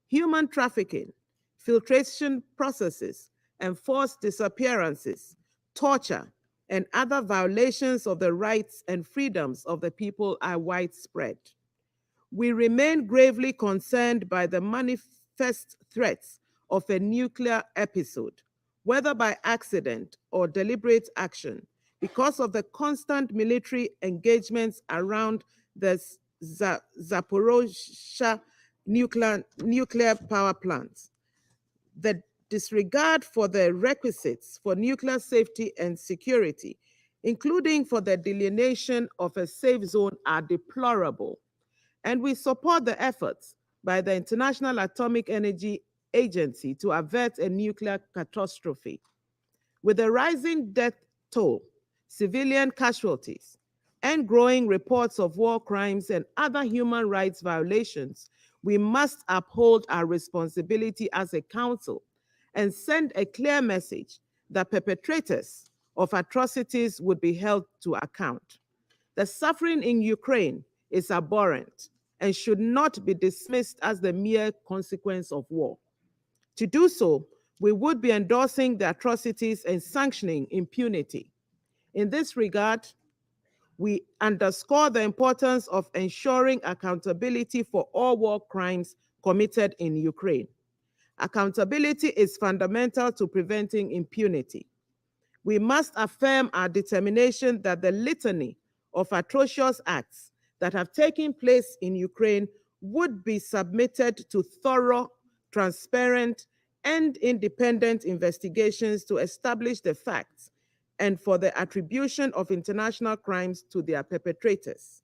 Human trafficking, filtration processes, and forced disappearances, torture, and other violations of the rights and freedoms of the people are widespread. We remain gravely concerned by the manifest threats of a nuclear episode, whether by accident or deliberate action, because of the constant military engagements around the Zaporozhye nuclear power plant. The disregard for the requisites for nuclear safety and security, including for the delineation of a safe zone, are deplorable. And we support the efforts by the International Atomic Energy Agency to avert a nuclear catastrophe. With the rising death toll, civilian casualties, and growing reports of war crimes and other human rights violations, we must uphold our responsibility as a council and send a clear message that perpetrators of atrocities would be held to account. The suffering in Ukraine is abhorrent and should not be dismissed as the mere consequence of war. To do so, we would be endorsing the atrocities and sanctioning impunity. In this regard, we underscore the importance of ensuring accountability for all war crimes committed in Ukraine. Accountability is fundamental to preventing impunity. We must affirm our determination that the litany of atrocious acts that have taken place in Ukraine would be submitted to thorough, transparent, and independent investigations to establish the facts and for the attribution of international crimes to their perpetrators.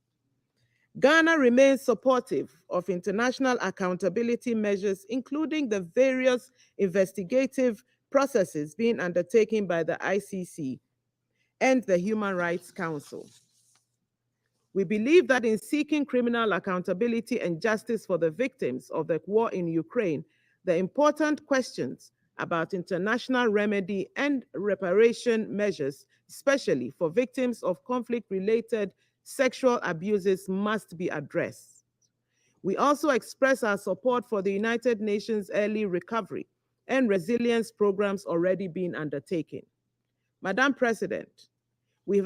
Ghana remains supportive of international accountability measures, including the various investigative processes being undertaken by the ICC and the Human Rights Council. We believe that in seeking criminal accountability and justice for the victims of the war in Ukraine, the important questions about international remedy and reparation measures, especially for victims of conflict-related sexual abuses, must be addressed. We also express our support for the United Nations Early Recovery and Resilience programs already being undertaken. Madam President, we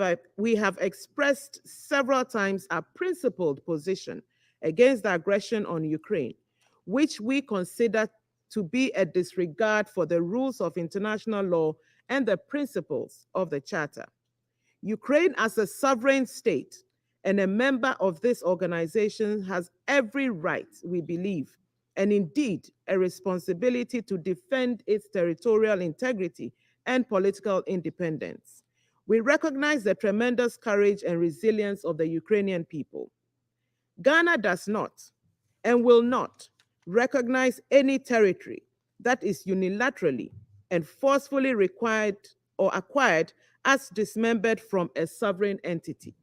have expressed several times our principled position against the aggression on Ukraine, which we consider to be a disregard for the rules of international law and the principles of the Charter. Ukraine, as a sovereign state and a member of this organization, has every right, we believe, and indeed a responsibility to defend its territorial integrity and political independence. We recognize the tremendous courage and resilience of the Ukrainian people. Ghana does not and will not recognize any territory that is unilaterally and forcefully required or acquired as dismembered from a sovereign entity.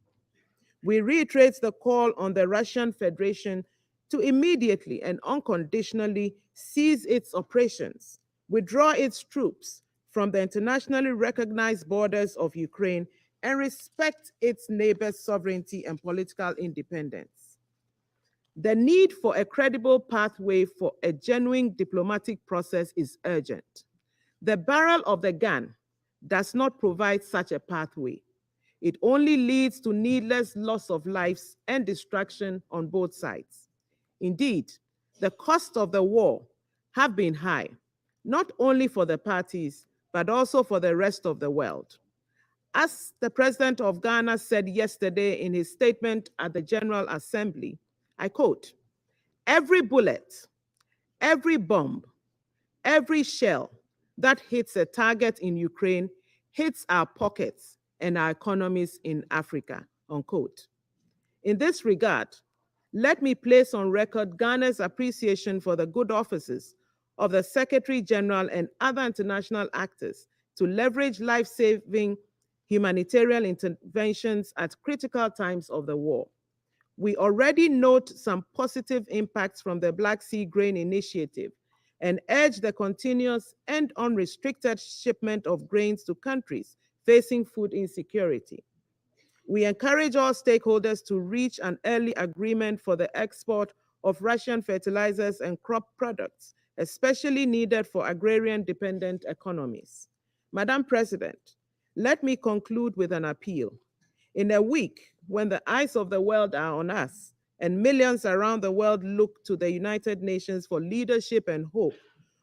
We reiterate the call on the Russian Federation to immediately and unconditionally cease its operations, withdraw its troops from the internationally recognized borders of Ukraine, and respect its neighbors' sovereignty and political independence. The need for a credible pathway for a genuine diplomatic process is urgent. The barrel of the gun does not provide such a pathway. It only leads to needless loss of lives and destruction on both sides. Indeed, the costs of the war have been high, not only for the parties, but also for the rest of the world. As the President of Ghana said yesterday in his statement at the General Assembly, I quote, "Every bullet, every bomb, every shell that hits a target in Ukraine hits our pockets and our economies in Africa," unquote. In this regard, let me place on record Ghana's appreciation for the good offices of the Secretary General and other international actors to leverage life-saving humanitarian interventions at critical times of the war. We already note some positive impacts from the Black Sea Grain Initiative and urge the continuous and unrestricted shipment of grains to countries facing food insecurity. We encourage all stakeholders to reach an early agreement for the export of Russian fertilizers and crop products, especially needed for agrarian-dependent economies. Madam President, let me conclude with an appeal. In a week when the eyes of the world are on us and millions around the world look to the United Nations for leadership and hope,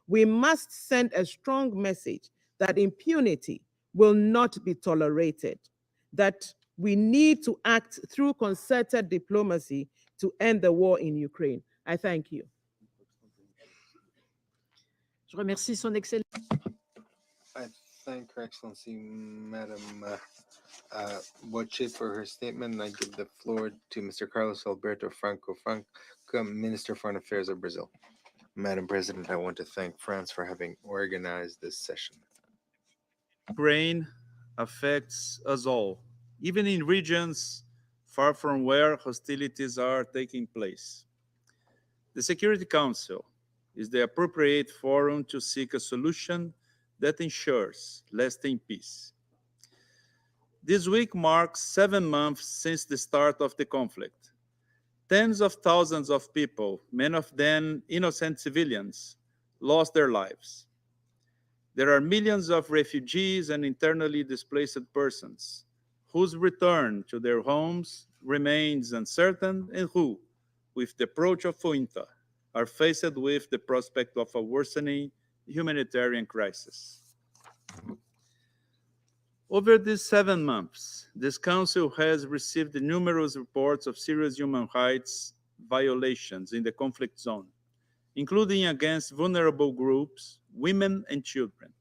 we must send a strong message that impunity will not be tolerated, that we need to act through concerted diplomacy to end the war in Ukraine. I thank you. Je remercie Son Excellence. I thank Her Excellency, Madam Boche, for her statement, and I give the floor to Mr. Carlos Alberto Franco, Minister of Foreign Affairs of Brazil. Madam President, I want to thank France for having organized this session. Ukraine affects us all, even in regions far from where hostilities are taking place. The Security Council is the appropriate forum to seek a solution that ensures lasting peace. This week marks 7 months since the start of the conflict. Tens of thousands of people, many of them innocent civilians, lost their lives. There are millions of refugees and internally displaced persons whose return to their homes remains uncertain and who, with the approach of FUNTA, are faced with the prospect of a worsening humanitarian crisis. Over these 7 months, this Council has received numerous reports of serious human rights violations in the conflict zone, including against vulnerable groups, women, and children.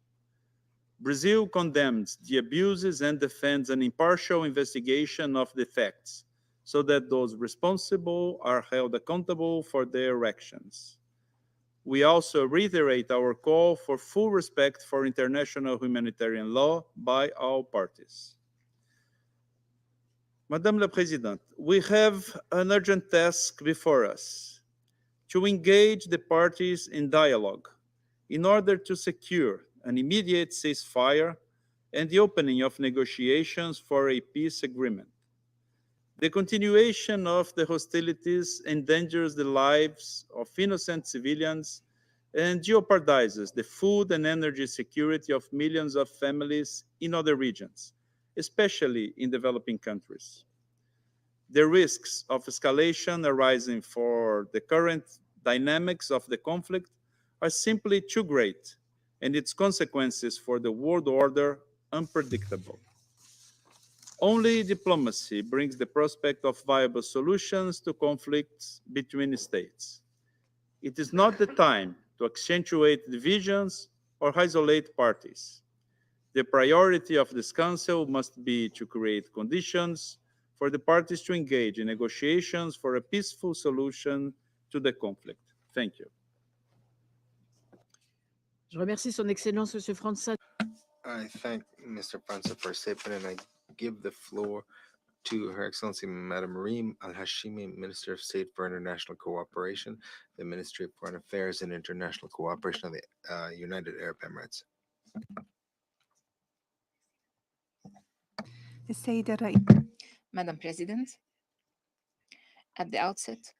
Brazil condemns the abuses and defends an impartial investigation of the facts so that those responsible are held accountable for their actions. We also reiterate our call for full respect for international humanitarian law by all parties. Madame la Présidente, we have an urgent task before us to engage the parties in dialogue in order to secure an immediate ceasefire and the opening of negotiations for a peace agreement. The continuation of the hostilities endangers the lives of innocent civilians and jeopardizes the food and energy security of millions of families in other regions, especially in developing countries. The risks of escalation arising for the current dynamics of the conflict are simply too great, and its consequences for the world order unpredictable. Only diplomacy brings the prospect of viable solutions to conflicts between states. It is not the time to accentuate divisions or isolate parties. The priority of this Council must be to create conditions for the parties to engage in negotiations for a peaceful solution to the conflict. Thank you. Je remercie Son Excellence, M. Franz. I thank Mr. Franza for his statement, and I give the floor to Her Excellency Madam Reem Al-Hashimi, Minister of State for International Cooperation, the Ministry of Foreign Affairs and International Cooperation of the United Arab Emirates. Madam President, at the outset,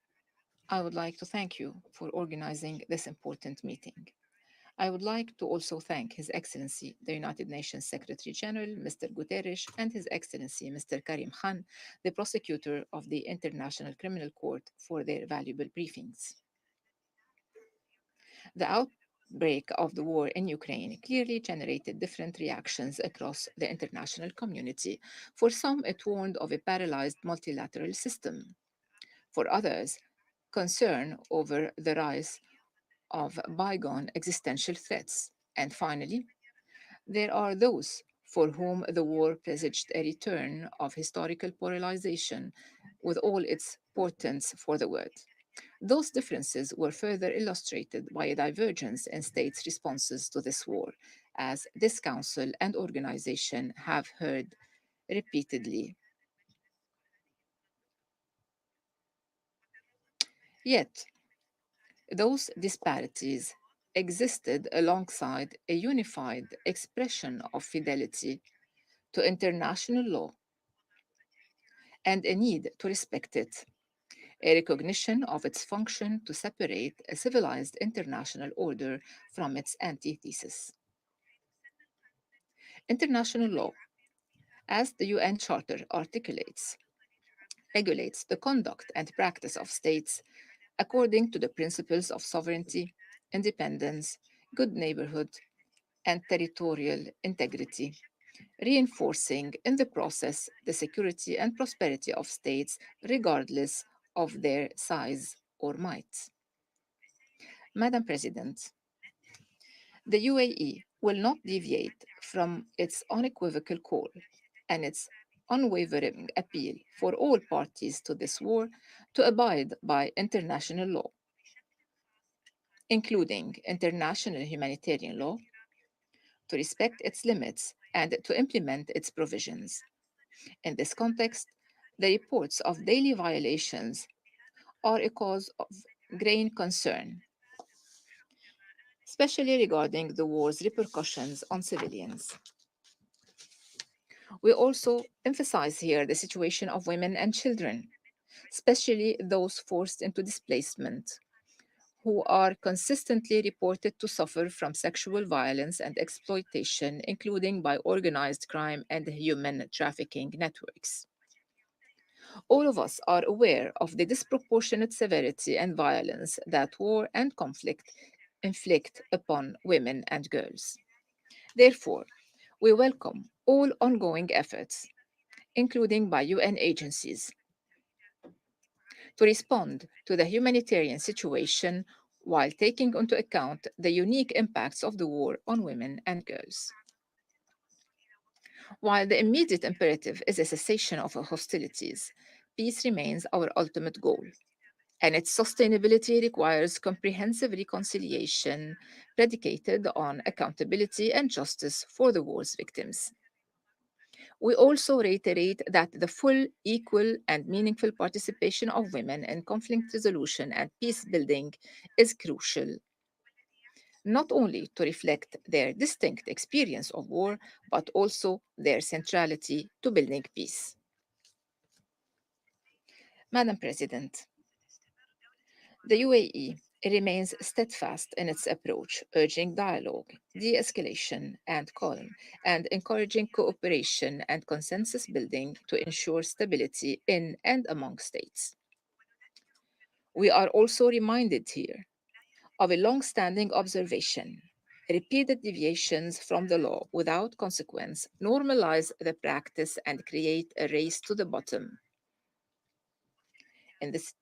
I would like to thank you for organizing this important meeting. I would like to also thank His Excellency, the United Nations Secretary General, Mr. Guterres, and His Excellency, Mr. Karim Khan, the prosecutor of the International Criminal Court, for their valuable briefings. The outbreak of the war in Ukraine clearly generated different reactions across the international community. For some, it warned of a paralyzed multilateral system. For others, concern over the rise of bygone existential threats. And finally, there are those for whom the war presaged a return of historical polarization with all its portents for the world. Those differences were further illustrated by a divergence in states' responses to this war, as this Council and organization have heard repeatedly. Yet, those disparities existed alongside a unified expression of fidelity to international law and a need to respect it, a recognition of its function to separate a civilized international order from its antithesis. International law, as the UN Charter articulates, regulates the conduct and practice of states according to the principles of sovereignty, independence, good neighborhood, and territorial integrity, reinforcing in the process the security and prosperity of states regardless of their size or might. Madam President, the UAE will not deviate from its unequivocal call and its unwavering appeal for all parties to this war to abide by international law, including international humanitarian law, to respect its limits and to implement its provisions. In this context, the reports of daily violations are a cause of grave concern, especially regarding the war's repercussions on civilians. We also emphasize here the situation of women and children, especially those forced into displacement, who are consistently reported to suffer from sexual violence and exploitation, including by organized crime and human trafficking networks. All of us are aware of the disproportionate severity and violence that war and conflict inflict upon women and girls. Therefore, we welcome all ongoing efforts, including by UN agencies, to respond to the humanitarian situation while taking into account the unique impacts of the war on women and girls. While the immediate imperative is a cessation of hostilities, peace remains our ultimate goal, and its sustainability requires comprehensive reconciliation predicated on accountability and justice for the war's victims. We also reiterate that the full, equal, and meaningful participation of women in conflict resolution and peace building is crucial, not only to reflect their distinct experience of war, but also their centrality to building peace. Madam President, the UAE remains steadfast in its approach, urging dialogue, de escalation, and calm, and encouraging cooperation and consensus building to ensure stability in and among states. We are also reminded here of a long standing observation. Repeated deviations from the law without consequence normalize the practice and create a race to the bottom. In this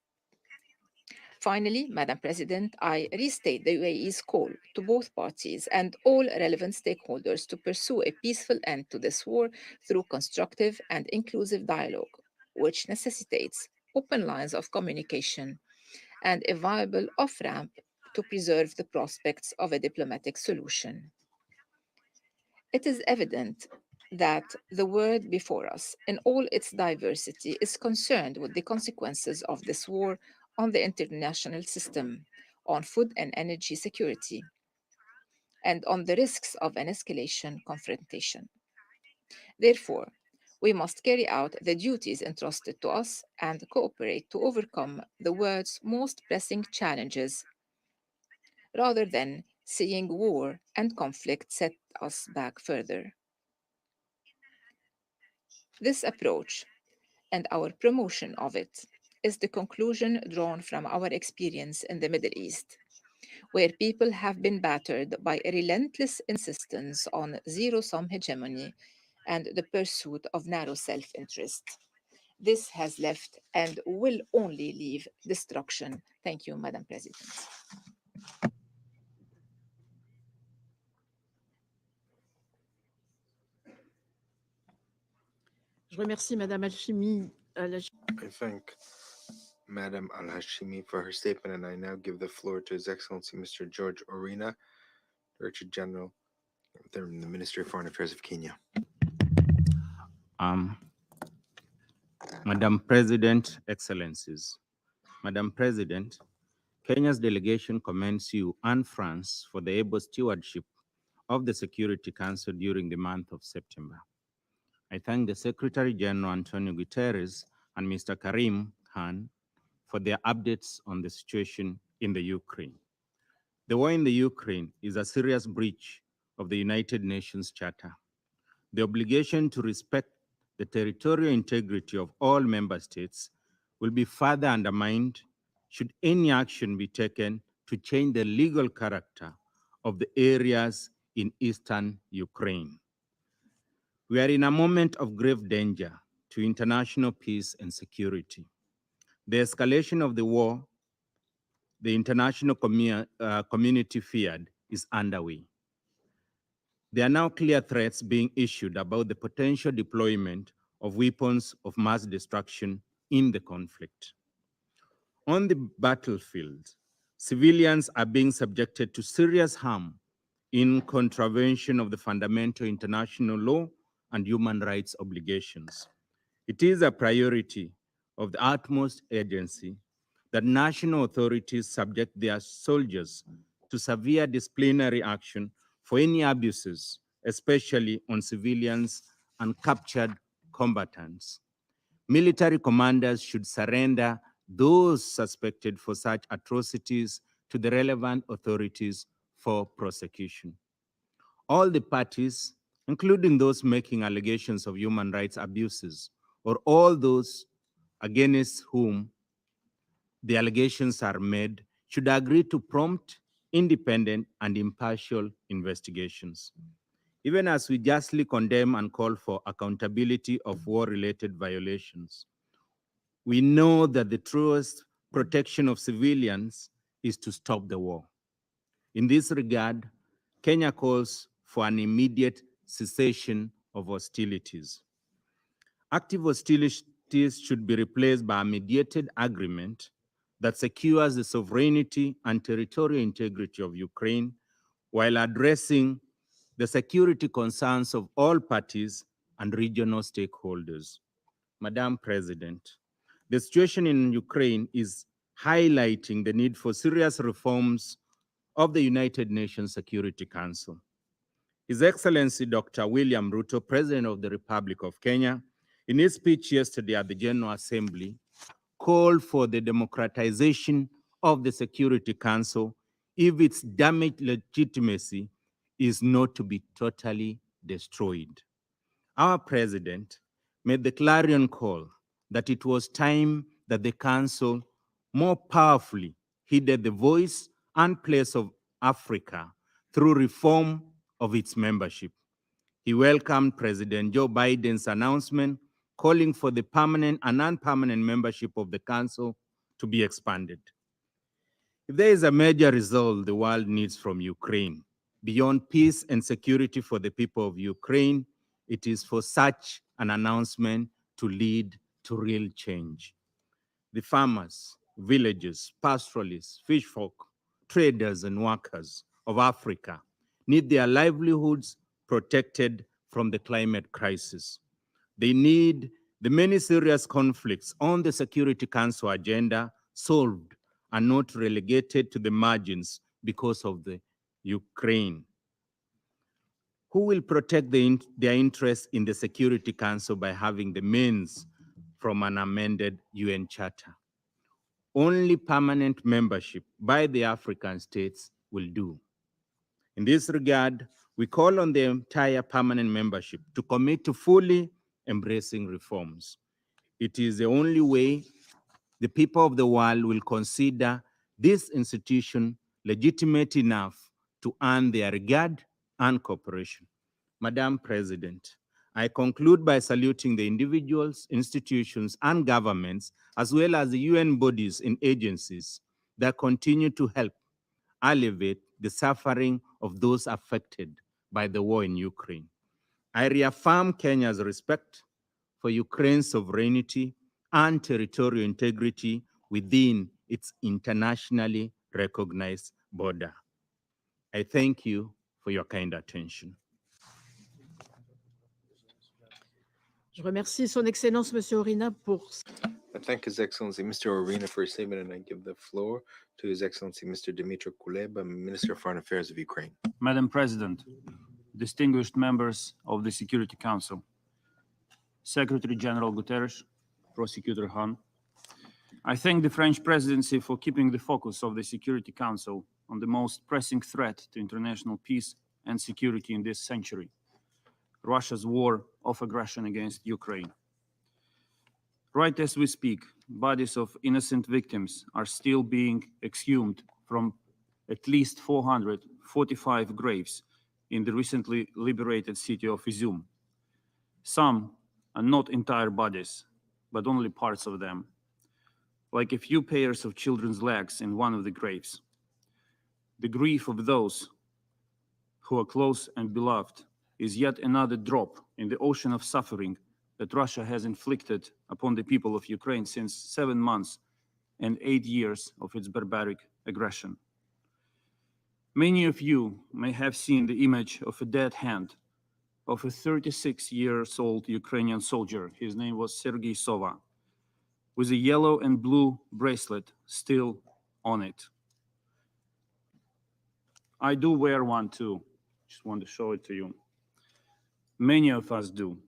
Finally, Madam President, I restate the UAE's call to both parties and all relevant stakeholders to pursue a peaceful end to this war through constructive and inclusive dialogue, which necessitates open lines of communication and a viable off ramp to preserve the prospects of a diplomatic solution. It is evident that the world before us, in all its diversity, is concerned with the consequences of this war on the international system, on food and energy security, and on the risks of an escalation confrontation. Therefore, we must carry out the duties entrusted to us and cooperate to overcome the world's most pressing challenges rather than seeing war and conflict set us back further. This approach and our promotion of it is the conclusion drawn from our experience in the Middle East, where people have been battered by a relentless insistence on zero sum hegemony and the pursuit of narrow self interest. This has left and will only leave destruction. Thank you, Madam President. Je remercie Madame Alchimi. I thank Madam Al-Hashimi for her statement, and I now give the floor to His Excellency Mr. George Orina, Director General of the Ministry of Foreign Affairs of Kenya. Madam President, Excellencies. Madam President, Kenya's delegation commends you and France for the able stewardship of the Security Council during the month of September. I thank the Secretary General Antonio Guterres and Mr. Karim Khan for their updates on the situation in the Ukraine. The war in the Ukraine is a serious breach of the United Nations Charter. The obligation to respect the territorial integrity of all member states will be further undermined should any action be taken to change the legal character of the areas in eastern Ukraine. We are in a moment of grave danger to international peace and security. The escalation of the war the international community feared is underway. There are now clear threats being issued about the potential deployment of weapons of mass destruction in the conflict. On the battlefield, civilians are being subjected to serious harm in contravention of the fundamental international law and human rights obligations. It is a priority of the utmost urgency that national authorities subject their soldiers to severe disciplinary action for any abuses, especially on civilians and captured combatants. Military commanders should surrender those suspected for such atrocities to the relevant authorities for prosecution. All the parties, including those making allegations of human rights abuses, or all those against whom the allegations are made, should agree to prompt, independent, and impartial investigations. Even as we justly condemn and call for accountability of war-related violations, we know that the truest protection of civilians is to stop the war. In this regard, Kenya calls for an immediate cessation of hostilities. Active hostilities should be replaced by a mediated agreement that secures the sovereignty and territorial integrity of Ukraine while addressing the security concerns of all parties and regional stakeholders. Madam President, the situation in Ukraine is highlighting the need for serious reforms of the United Nations Security Council. His Excellency Dr. William Ruto, President of the Republic of Kenya, in his speech yesterday at the General Assembly, called for the democratization of the Security Council if its damaged legitimacy is not to be totally destroyed. Our President made the clarion call that it was time that the Council more powerfully heeded the voice and place of Africa through reform of its membership. He welcomed President Joe Biden's announcement calling for the permanent and non-permanent membership of the Council to be expanded. If there is a major result the world needs from Ukraine, beyond peace and security for the people of Ukraine, it is for such an announcement to lead to real change. The farmers, villagers, pastoralists, fishfolk, traders, and workers of Africa need their livelihoods protected from the climate crisis. They need the many serious conflicts on the Security Council agenda solved and not relegated to the margins because of the Ukraine. Who will protect their interests in the Security Council by having the means from an amended UN Charter? Only permanent membership by the African states will do. In this regard, we call on the entire permanent membership to commit to fully embracing reforms. It is the only way the people of the world will consider this institution legitimate enough to earn their regard and cooperation. Madam President, I conclude by saluting the individuals, institutions, and governments, as well as the UN bodies and agencies that continue to help alleviate the suffering of those affected by the war in Ukraine. I reaffirm Kenya's respect for Ukraine's sovereignty and territorial integrity within its internationally recognized border. I thank you for your kind attention. Je remercie Son Excellence, Monsieur Orina, pour I thank His Excellency Mr. Orina for his statement, and I give the floor to His Excellency Mr. Dmytro Kuleba, Minister of Foreign Affairs of Ukraine. Madam President, distinguished members of the Security Council, Secretary General Guterres, Prosecutor Hahn, I thank the French presidency for keeping the focus of the Security Council on the most pressing threat to international peace and security in this century, Russia's war of aggression against Ukraine. Right as we speak, bodies of innocent victims are still being exhumed from at least 445 graves in the recently liberated city of Izum. Some are not entire bodies, but only parts of them, like a few pairs of children's legs in one of the graves. The grief of those who are close and beloved is yet another drop in the ocean of suffering that Russia has inflicted upon the people of Ukraine since 7 months and 8 years of its barbaric aggression. Many of you may have seen the image of a dead hand of a 36-year-old Ukrainian soldier. His name was Sergei Sova, with a yellow and blue bracelet still on it. I do wear one too. Just want to show it to you. Many of us do.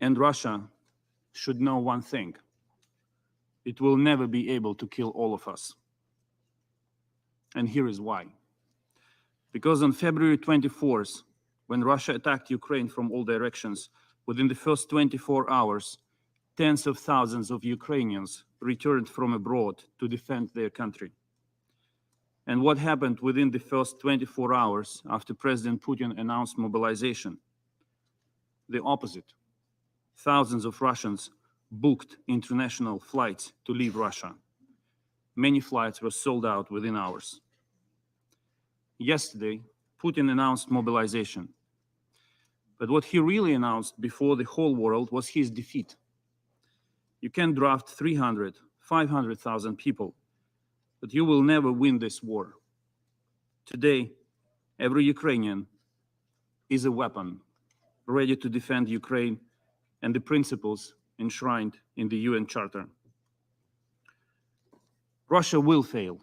And Russia should know one thing. it will never be able to kill all of us. And here is why. Because on February 24th, when Russia attacked Ukraine from all directions, within the first 24 hours, tens of thousands of Ukrainians returned from abroad to defend their country. And what happened within the first 24 hours after President Putin announced mobilization? The opposite. Thousands of Russians booked international flights to leave Russia. Many flights were sold out within hours. Yesterday, Putin announced mobilization. But what he really announced before the whole world was his defeat. You can draft 300, 500,000 people, but you will never win this war. Today, every Ukrainian is a weapon ready to defend Ukraine and the principles enshrined in the UN Charter. Russia will fail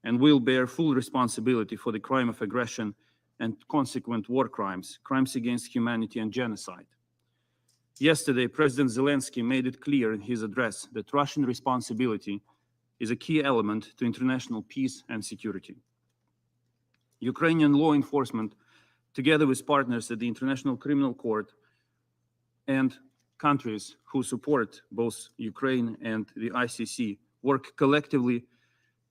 and will bear full responsibility for the crime of aggression and consequent war crimes, crimes against humanity and genocide. Yesterday, President Zelensky made it clear in his address that Russian responsibility is a key element to international peace and security. Ukrainian law enforcement, together with partners at the International Criminal Court and countries who support both Ukraine and the ICC, work collectively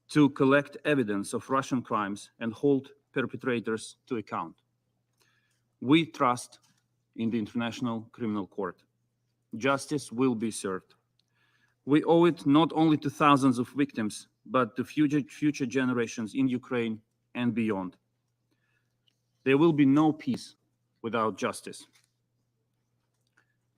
to collect evidence of Russian crimes and hold perpetrators to account. We trust in the International Criminal Court. Justice will be served. We owe it not only to thousands of victims, but to future generations in Ukraine and beyond. There will be no peace without justice.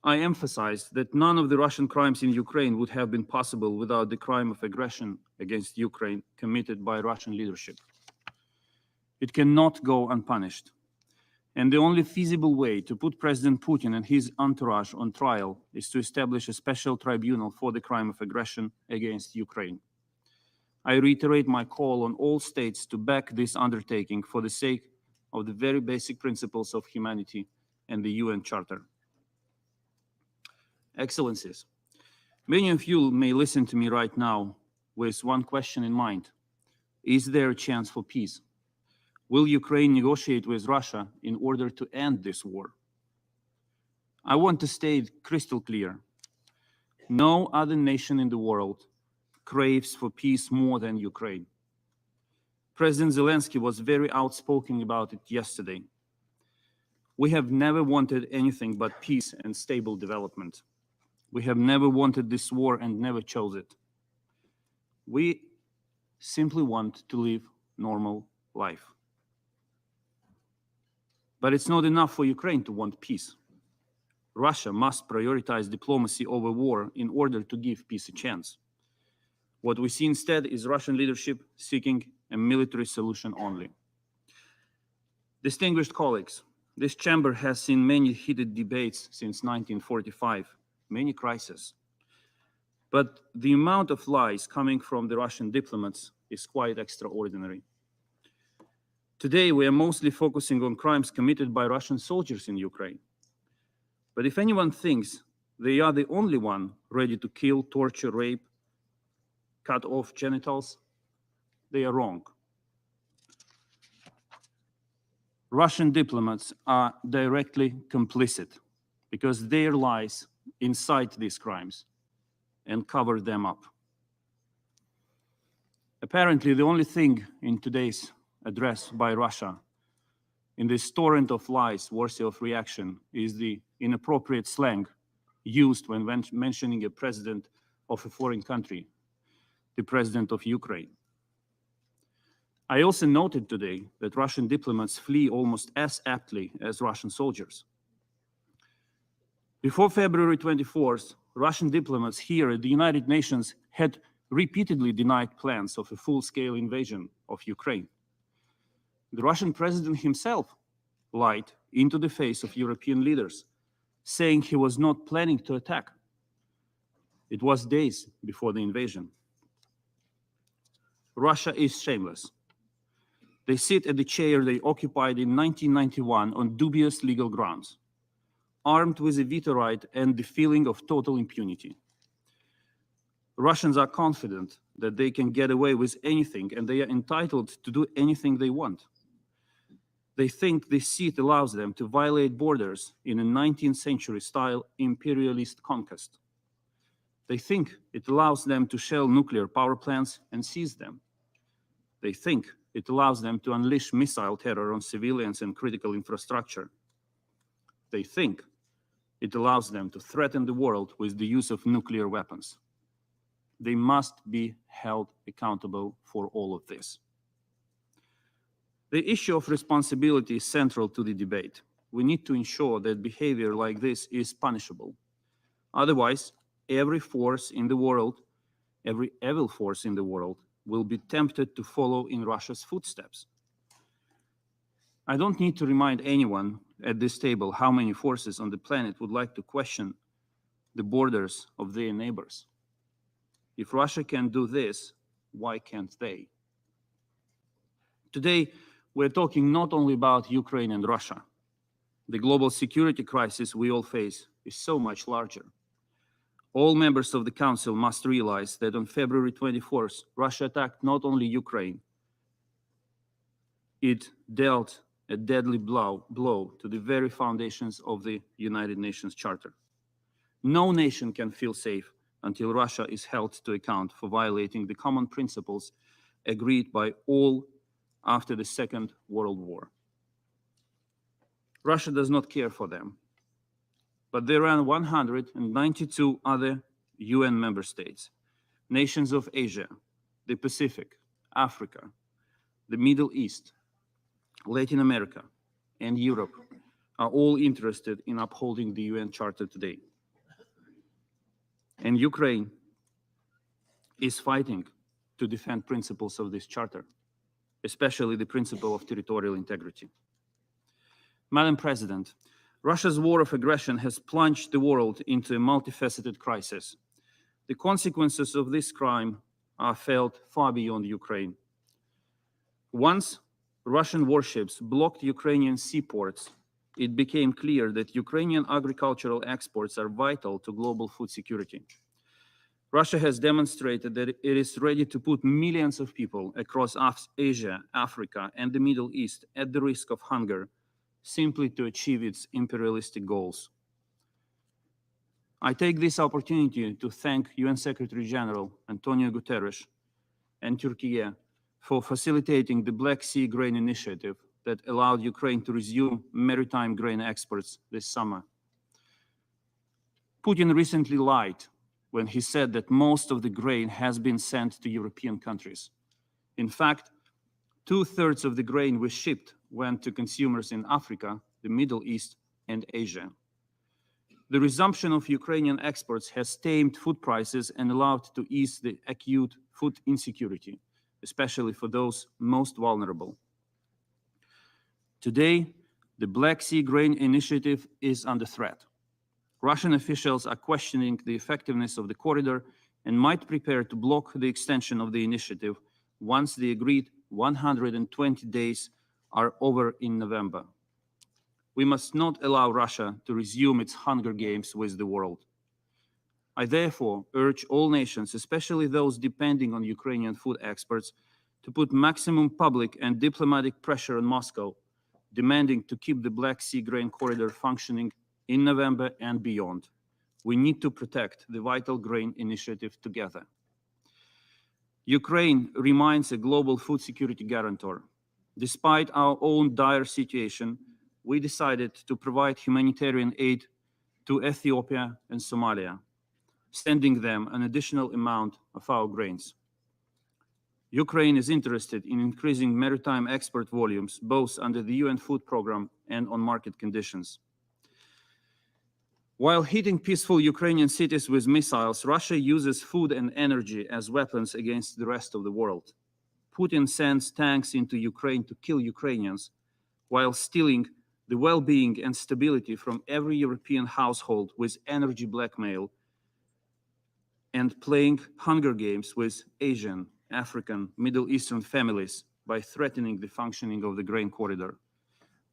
I emphasize that none of the Russian crimes in Ukraine would have been possible without the crime of aggression against Ukraine committed by Russian leadership. It cannot go unpunished. And the only feasible way to put President Putin and his entourage on trial is to establish a special tribunal for the crime of aggression against Ukraine. I reiterate my call on all states to back this undertaking for the sake of the very basic principles of humanity and the UN Charter. Excellencies, many of you may listen to me right now with one question in mind. Is there a chance for peace? Will Ukraine negotiate with Russia in order to end this war? I want to state crystal clear. No other nation in the world craves for peace more than Ukraine. President Zelensky was very outspoken about it yesterday. We have never wanted anything but peace and stable development. We have never wanted this war and never chose it. We simply want to live normal life. But it's not enough for Ukraine to want peace. Russia must prioritize diplomacy over war in order to give peace a chance. What we see instead is Russian leadership seeking a military solution only. Distinguished colleagues, this chamber has seen many heated debates since 1945, many crises. But the amount of lies coming from the Russian diplomats is quite extraordinary. Today, we are mostly focusing on crimes committed by Russian soldiers in Ukraine. But if anyone thinks they are the only one ready to kill, torture, rape, cut off genitals, they are wrong. Russian diplomats are directly complicit because their lies incite these crimes and cover them up. Apparently, the only thing in today's address by Russia in this torrent of lies worthy of reaction is the inappropriate slang used when mentioning a president of a foreign country, the president of Ukraine. I also noted today that Russian diplomats flee almost as aptly as Russian soldiers. Before February 24th, Russian diplomats here at the United Nations had repeatedly denied plans of a full-scale invasion of Ukraine. The Russian president himself lied into the face of European leaders, saying he was not planning to attack. It was days before the invasion. Russia is shameless. They sit at the chair they occupied in 1991 on dubious legal grounds, armed with a veto right and the feeling of total impunity. Russians are confident that they can get away with anything and they are entitled to do anything they want. They think this seat allows them to violate borders in a 19th century style imperialist conquest. They think it allows them to shell nuclear power plants and seize them. They think it allows them to unleash missile terror on civilians and critical infrastructure. They think it allows them to threaten the world with the use of nuclear weapons. They must be held accountable for all of this. The issue of responsibility is central to the debate. We need to ensure that behavior like this is punishable. Otherwise, every force in the world, every evil force in the world, will be tempted to follow in Russia's footsteps. I don't need to remind anyone at this table how many forces on the planet would like to question the borders of their neighbors. If Russia can do this, why can't they? Today, we're talking not only about Ukraine and Russia. The global security crisis we all face is so much larger. All members of the Council must realize that on February 24th, Russia attacked not only Ukraine, it dealt a deadly blow to the very foundations of the United Nations Charter. No nation can feel safe until Russia is held to account for violating the common principles agreed by all after the Second World War. Russia does not care for them, but there are 192 other UN member states, nations of Asia, the Pacific, Africa, the Middle East, Latin America, and Europe are all interested in upholding the UN Charter today. And Ukraine is fighting to defend principles of this charter, especially the principle of territorial integrity. Madam President, Russia's war of aggression has plunged the world into a multifaceted crisis. The consequences of this crime are felt far beyond Ukraine. Once Russian warships blocked Ukrainian seaports, it became clear that Ukrainian agricultural exports are vital to global food security. Russia has demonstrated that it is ready to put millions of people across Asia, Africa, and the Middle East at the risk of hunger simply to achieve its imperialistic goals. I take this opportunity to thank UN Secretary General Antonio Guterres and Turkey for facilitating the Black Sea Grain Initiative that allowed Ukraine to resume maritime grain exports this summer. Putin recently lied when he said that most of the grain has been sent to European countries. In fact, 2/3 of the grain we shipped went to consumers in Africa, the Middle East, and Asia. The resumption of Ukrainian exports has tamed food prices and allowed to ease the acute food insecurity, especially for those most vulnerable. Today, the Black Sea Grain Initiative is under threat. Russian officials are questioning the effectiveness of the corridor and might prepare to block the extension of the initiative once the agreed 120 days are over in November. We must not allow Russia to resume its hunger games with the world. I therefore urge all nations, especially those depending on Ukrainian food exports, to put maximum public and diplomatic pressure on Moscow, demanding to keep the Black Sea Grain Corridor functioning in November and beyond. We need to protect the vital grain initiative together. Ukraine remains a global food security guarantor. Despite our own dire situation, we decided to provide humanitarian aid to Ethiopia and Somalia, sending them an additional amount of our grains. Ukraine is interested in increasing maritime export volumes, both under the UN Food Programme and on market conditions. While hitting peaceful Ukrainian cities with missiles, Russia uses food and energy as weapons against the rest of the world. Putin sends tanks into Ukraine to kill Ukrainians, while stealing the well-being and stability from every European household with energy blackmail and playing hunger games with Asian, African, Middle Eastern families by threatening the functioning of the grain corridor.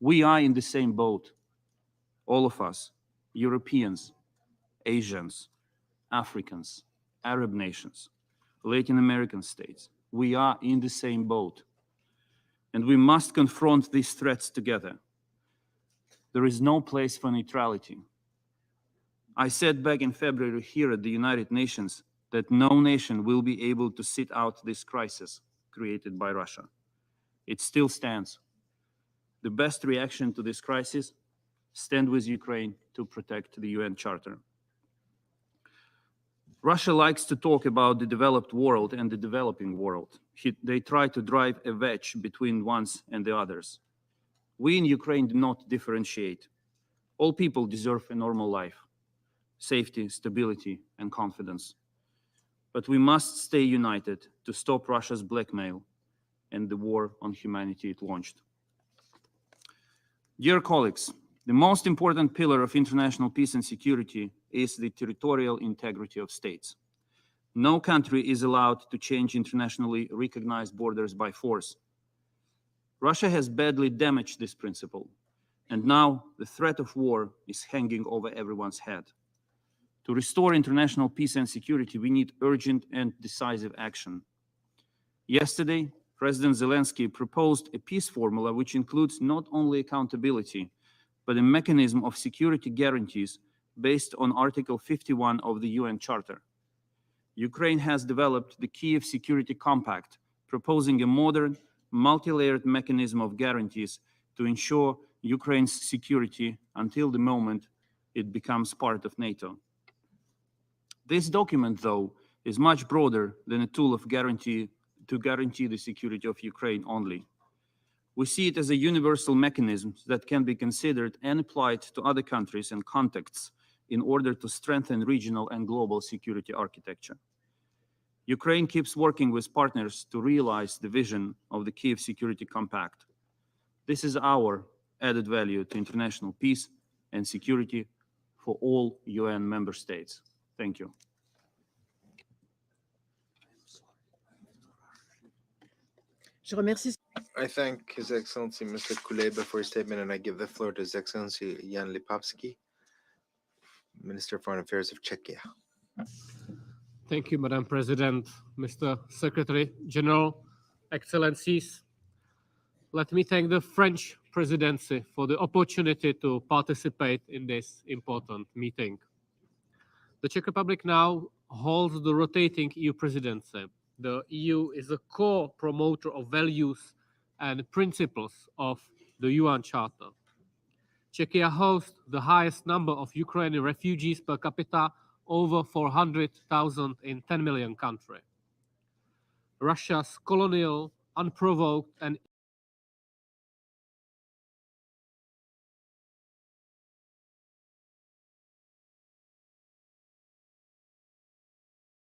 We are in the same boat, all of us, Europeans, Asians, Africans, Arab nations, Latin American states. We are in the same boat, and we must confront these threats together. There is no place for neutrality. I said back in February here at the United Nations that no nation will be able to sit out this crisis created by Russia. It still stands. The best reaction to this crisis: stand with Ukraine to protect the UN Charter. Russia likes to talk about the developed world and the developing world. They try to drive a wedge between ones and the others. We in Ukraine do not differentiate. All people deserve a normal life, safety, stability, and confidence. But we must stay united to stop Russia's blackmail and the war on humanity it launched. Dear colleagues, the most important pillar of international peace and security is the territorial integrity of states. No country is allowed to change internationally recognized borders by force. Russia has badly damaged this principle, and now the threat of war is hanging over everyone's head. To restore international peace and security, we need urgent and decisive action. Yesterday, President Zelensky proposed a peace formula which includes not only accountability, but a mechanism of security guarantees based on Article 51 of the UN Charter. Ukraine has developed the Kiev Security Compact, proposing a modern, multi-layered mechanism of guarantees to ensure Ukraine's security until the moment it becomes part of NATO. This document, though, is much broader than a tool of guarantee the security of Ukraine only. We see it as a universal mechanism that can be considered and applied to other countries and contexts in order to strengthen regional and global security architecture. Ukraine keeps working with partners to realize the vision of the Kiev Security Compact. This is our added value to international peace and security for all UN member states. Thank you. Je remercie. I thank His Excellency Mr. Kuleba for his statement, and I give the floor to His Excellency Jan Lipavsky, Minister of Foreign Affairs of Czechia. Thank you, Madam President, Mr. Secretary General, Excellencies. Let me thank the French presidency for the opportunity to participate in this important meeting. The Czech Republic now holds the rotating EU presidency. The EU is a core promoter of values and principles of the UN Charter. Czechia hosts the highest number of Ukrainian refugees per capita, over 400,000 in 10 million country. Russia's colonial, unprovoked and